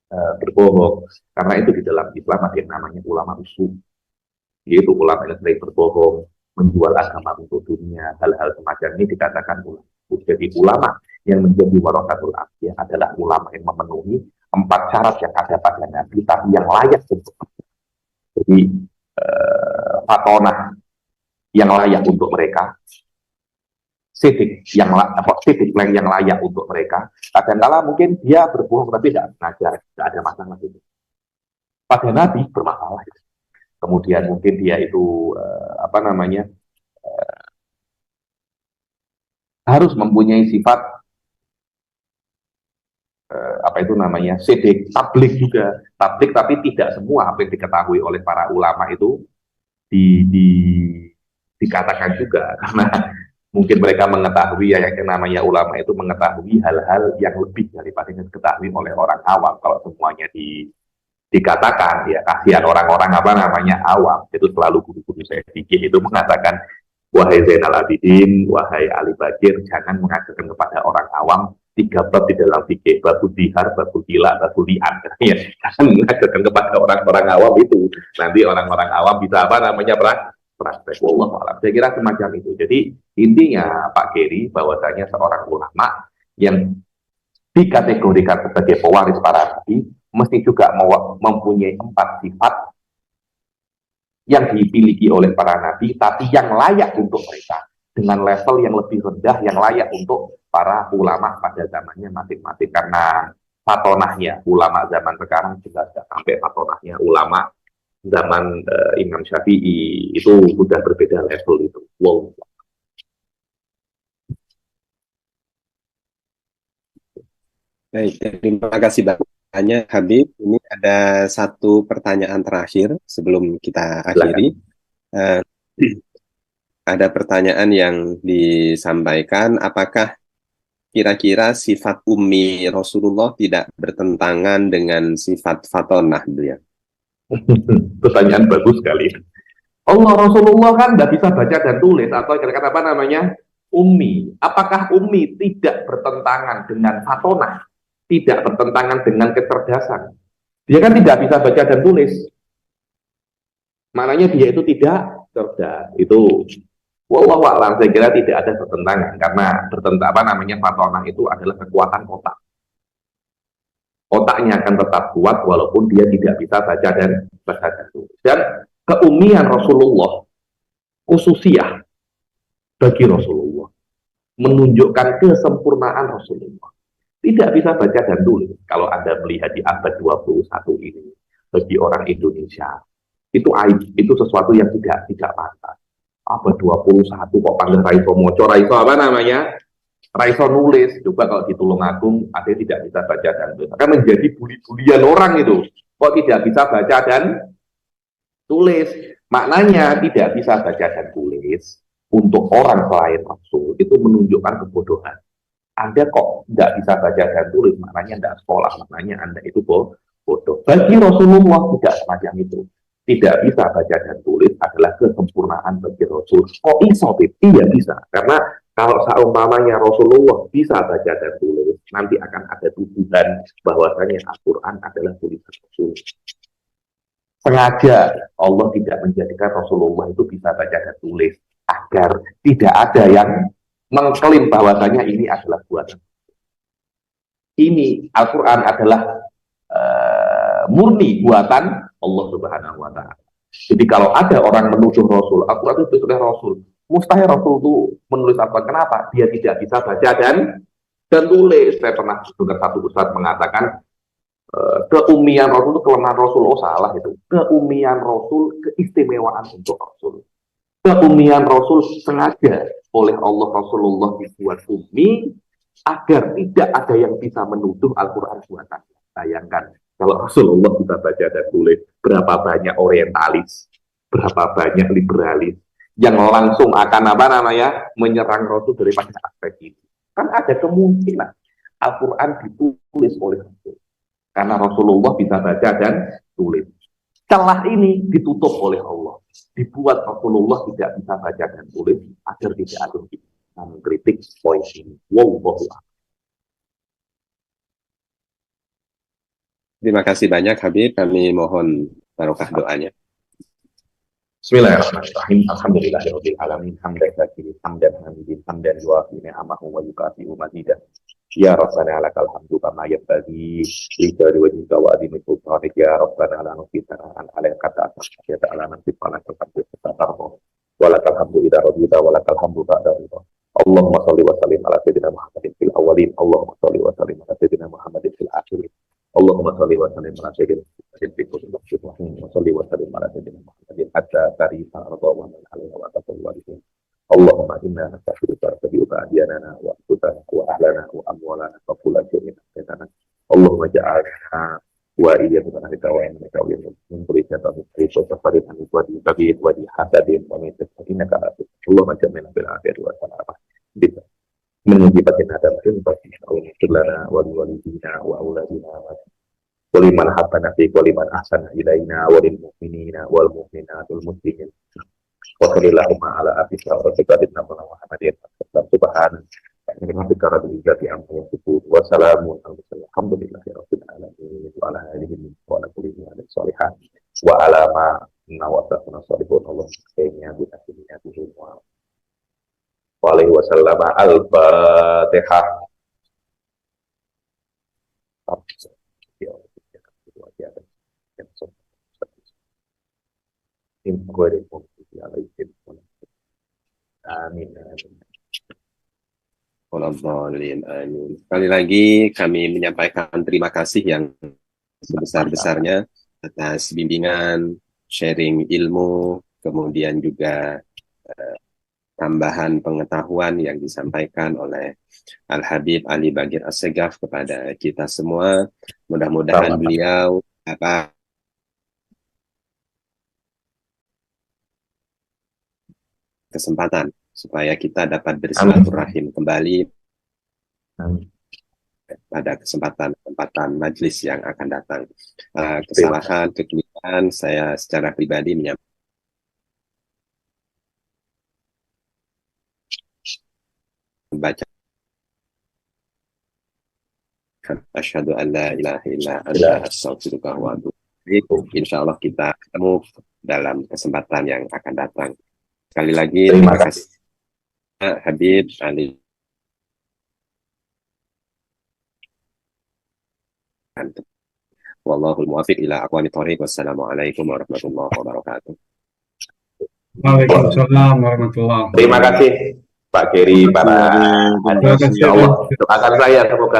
berbohong. Karena itu di dalam Islam ada yang namanya ulama usul, yaitu ulama yang sering berbohong, menjual agama untuk dunia, hal-hal semacam ini dikatakan ulama. Jadi ulama yang menjadi warasatul anbiya adalah ulama yang memenuhi 4 syarat yang ada pada Nabi, tapi yang layak untuk. Jadi fatonah yang layak untuk mereka, sidik yang layak untuk mereka. Kadang-kala mungkin dia berbohong tapi tidak sengaja, tidak ada masalah itu. Pada Nabi bermasalah. Kemudian mungkin dia itu harus mempunyai sifat sidik, tablik juga. Tablik, tapi tidak semua apa yang diketahui oleh para ulama itu dikatakan juga. Karena mungkin mereka mengetahui, yang namanya ulama itu mengetahui hal-hal yang lebih daripada yang diketahui oleh orang awam. Kalau semuanya dikatakan, ya kasihan orang-orang awam. Itu selalu guru-guru saya fikih itu mengatakan, wahai Zainal Abidin, wahai Ali Bakir, jangan mengajarkan kepada orang awam 3 bab di dalam fikih, babul dihar, babul gila, babul li'an. Ya, jangan mengajarkan kepada orang-orang awam itu. Nanti orang-orang awam bisa praktek. Wallahu a'lam. Saya kira semacam itu. Jadi intinya Pak Geri bahwasanya seorang ulama yang dikategorikan sebagai pewaris para nabi mesti juga mempunyai 4 sifat yang dimiliki oleh para nabi, tapi yang layak untuk mereka, dengan level yang lebih rendah yang layak untuk para ulama pada zamannya masing-masing. Karena fatonahnya ulama zaman sekarang juga tidak sampai fatonahnya ulama zaman Imam Syafi'i, itu sudah berbeda level itu. Wow. Baik, terima kasih banyak Habib. Ini ada satu pertanyaan terakhir sebelum kita akhiri. Silakan. Ada pertanyaan yang disampaikan, apakah kira-kira sifat ummi Rasulullah tidak bertentangan dengan sifat fatonah beliau? Pertanyaan bagus sekali. Allah Rasulullah kan tidak bisa baca dan tulis, atau kata apa namanya, ummi. Apakah ummi tidak bertentangan dengan fatonah, tidak bertentangan dengan kecerdasan? Dia kan tidak bisa baca dan tulis, maknanya dia itu tidak cerdas. Itu wallahu a'lam, saya kira tidak ada bertentangan, karena bertentangan apa namanya, fatonah itu adalah kekuatan otak. Otaknya akan tetap kuat walaupun dia tidak bisa baca dan tulis. Dan keumian Rasulullah khususiyah bagi Rasulullah, menunjukkan kesempurnaan Rasulullah. Tidak bisa baca dan tulis. Kalau Anda melihat di abad 21 ini, bagi orang Indonesia, itu aib, itu sesuatu yang tidak pantas. Abad 21 kok panggil Raiso Moco, Raiso apa namanya? Raiso nulis. Coba kalau di Tulungagung ada yang tidak bisa baca dan tulis, akan menjadi buli-bulian orang itu. Kok tidak bisa baca dan tulis? Maknanya tidak bisa baca dan tulis untuk orang selain Rasul itu menunjukkan kebodohan. Anda kok tidak bisa baca dan tulis, maknanya tidak sekolah, maknanya Anda itu bodoh. Bagi Rasulullah tidak semacam itu. Tidak bisa baca dan tulis adalah kesempurnaan bagi Rasul. Kok iso? Iya bisa. Karena kalau seumpamanya Rasulullah bisa baca dan tulis, nanti akan ada tuduhan bahwasanya Al-Quran adalah tulisan Rasul. Sengaja Allah tidak menjadikan Rasulullah itu bisa baca dan tulis, agar tidak ada yang mengklaim bahwasanya ini adalah buatan. Ini Al-Quran adalah murni buatan Allah Subhanahu wa Ta'ala. Jadi kalau ada orang menuduh Rasul, Al-Quran itu oleh Rasul, mustahil Rasul itu menulis apa? Kenapa? Dia tidak bisa baca dan tulis. Saya pernah dengar satu ustadz mengatakan, keumian Rasul itu kelemahan Rasul. Oh salah itu. Keumian Rasul keistimewaan untuk Rasul. Keumian Rasul sengaja oleh Allah Rasulullah dibuat ummi agar tidak ada yang bisa menuduh Al-Quran buatan. Bayangkan kalau Rasulullah bisa baca dan tulis, berapa banyak orientalis, berapa banyak liberalis yang langsung akan apa namanya menyerang Rasul daripada aspek ini. Kan ada kemungkinan Al-Quran ditulis oleh Rasul karena Rasulullah bisa baca dan tulis. Celah ini ditutup oleh Allah, dibuat Rasulullah tidak bisa baca dan tulis agar tidak ada yang mengkritik poin ini. Wallahu a'lam. Terima kasih banyak Habib, kami mohon barokah doanya. Bismillahirrahmanirrahim. Alhamdulillahirabbil alamin. Hamdan katsiran, hamdan hamidin, hamdan yuafi ni'amahu wa yukafi'u mazidah. Ya Rabbana lakal hamdu kama yanbaghi li jalali wajhika wa azimi sultanik. Ya Rabbana la nuqita an alaika ta'ala ya ta'ala nasib ala taqdir tatarhu. Wa lakal hamdu idza radita wa lakal hamdu ba'da ridha. Allahumma shalli wa sallim ala sayyidina Muhammadin fil awwalin. Allahumma shalli wa sallim ala sayyidina Muhammadin fil akhirin. Allahumma shalli wa sallim ala sayyidina Muhammadin fil akhirin. Wa shalli wa sallim ala sayyidina Muhammadin hatta tarifa arda wa man alaiha wa taqawwalihi. Allahumma inna nastaghfiruka wa adiyana wa anfusana wa ahlana wa amwalana wa kulla shay'in hasanana. Allahumma ja'alna wa iyyakum min ahli tawhid min kulli syai'in wa safarin wa tabi'in wa hasadin wa min innaka Allahumma ja'alna bil afiyati wa salamah. Bisa menjibatin ada mungkin bagi Allah wa walidina wa auladina wa liman habbana fi wa liman ahsana ilaina wa lil mu'minina wal mu'minatil muslimin. Wa sallallahu ala abika wa rasulina Muhammadin subhanahu wa salamun alhamdulillahi rabbil alamin wa ala alihi wa ala kulli sholihan wa ala ma nawasana sholihun Allah kayaknya binasinya semua wa alaihi wasallam al-fatihah. Amin. Waladhdallin, amin. Sekali lagi kami menyampaikan terima kasih yang sebesar-besarnya atas bimbingan, sharing ilmu, kemudian juga tambahan pengetahuan yang disampaikan oleh Al-Habib Ali Bagir Assegaf kepada kita semua. Mudah-mudahan beliau dapat kesempatan supaya kita dapat bersilaturahim kembali pada kesempatan majlis yang akan datang. Kesalahan, kekeliruan saya secara pribadi membaca asyhadu an la ilaha illa anta astaghfiruka wa atubu ilaik. Insyaallah kita ketemu dalam kesempatan yang akan datang. Sekali lagi terima kasih Habib Ali. Wallahul muwaffiq ila aqwamit thoriq. Wassalamualaikum warahmatullahi wabarakatuh. Waalaikumsalam warahmatullahi wabarakatuh. Terima kasih Pak Geri, para hadirin. Ya Allah, doakan saya semoga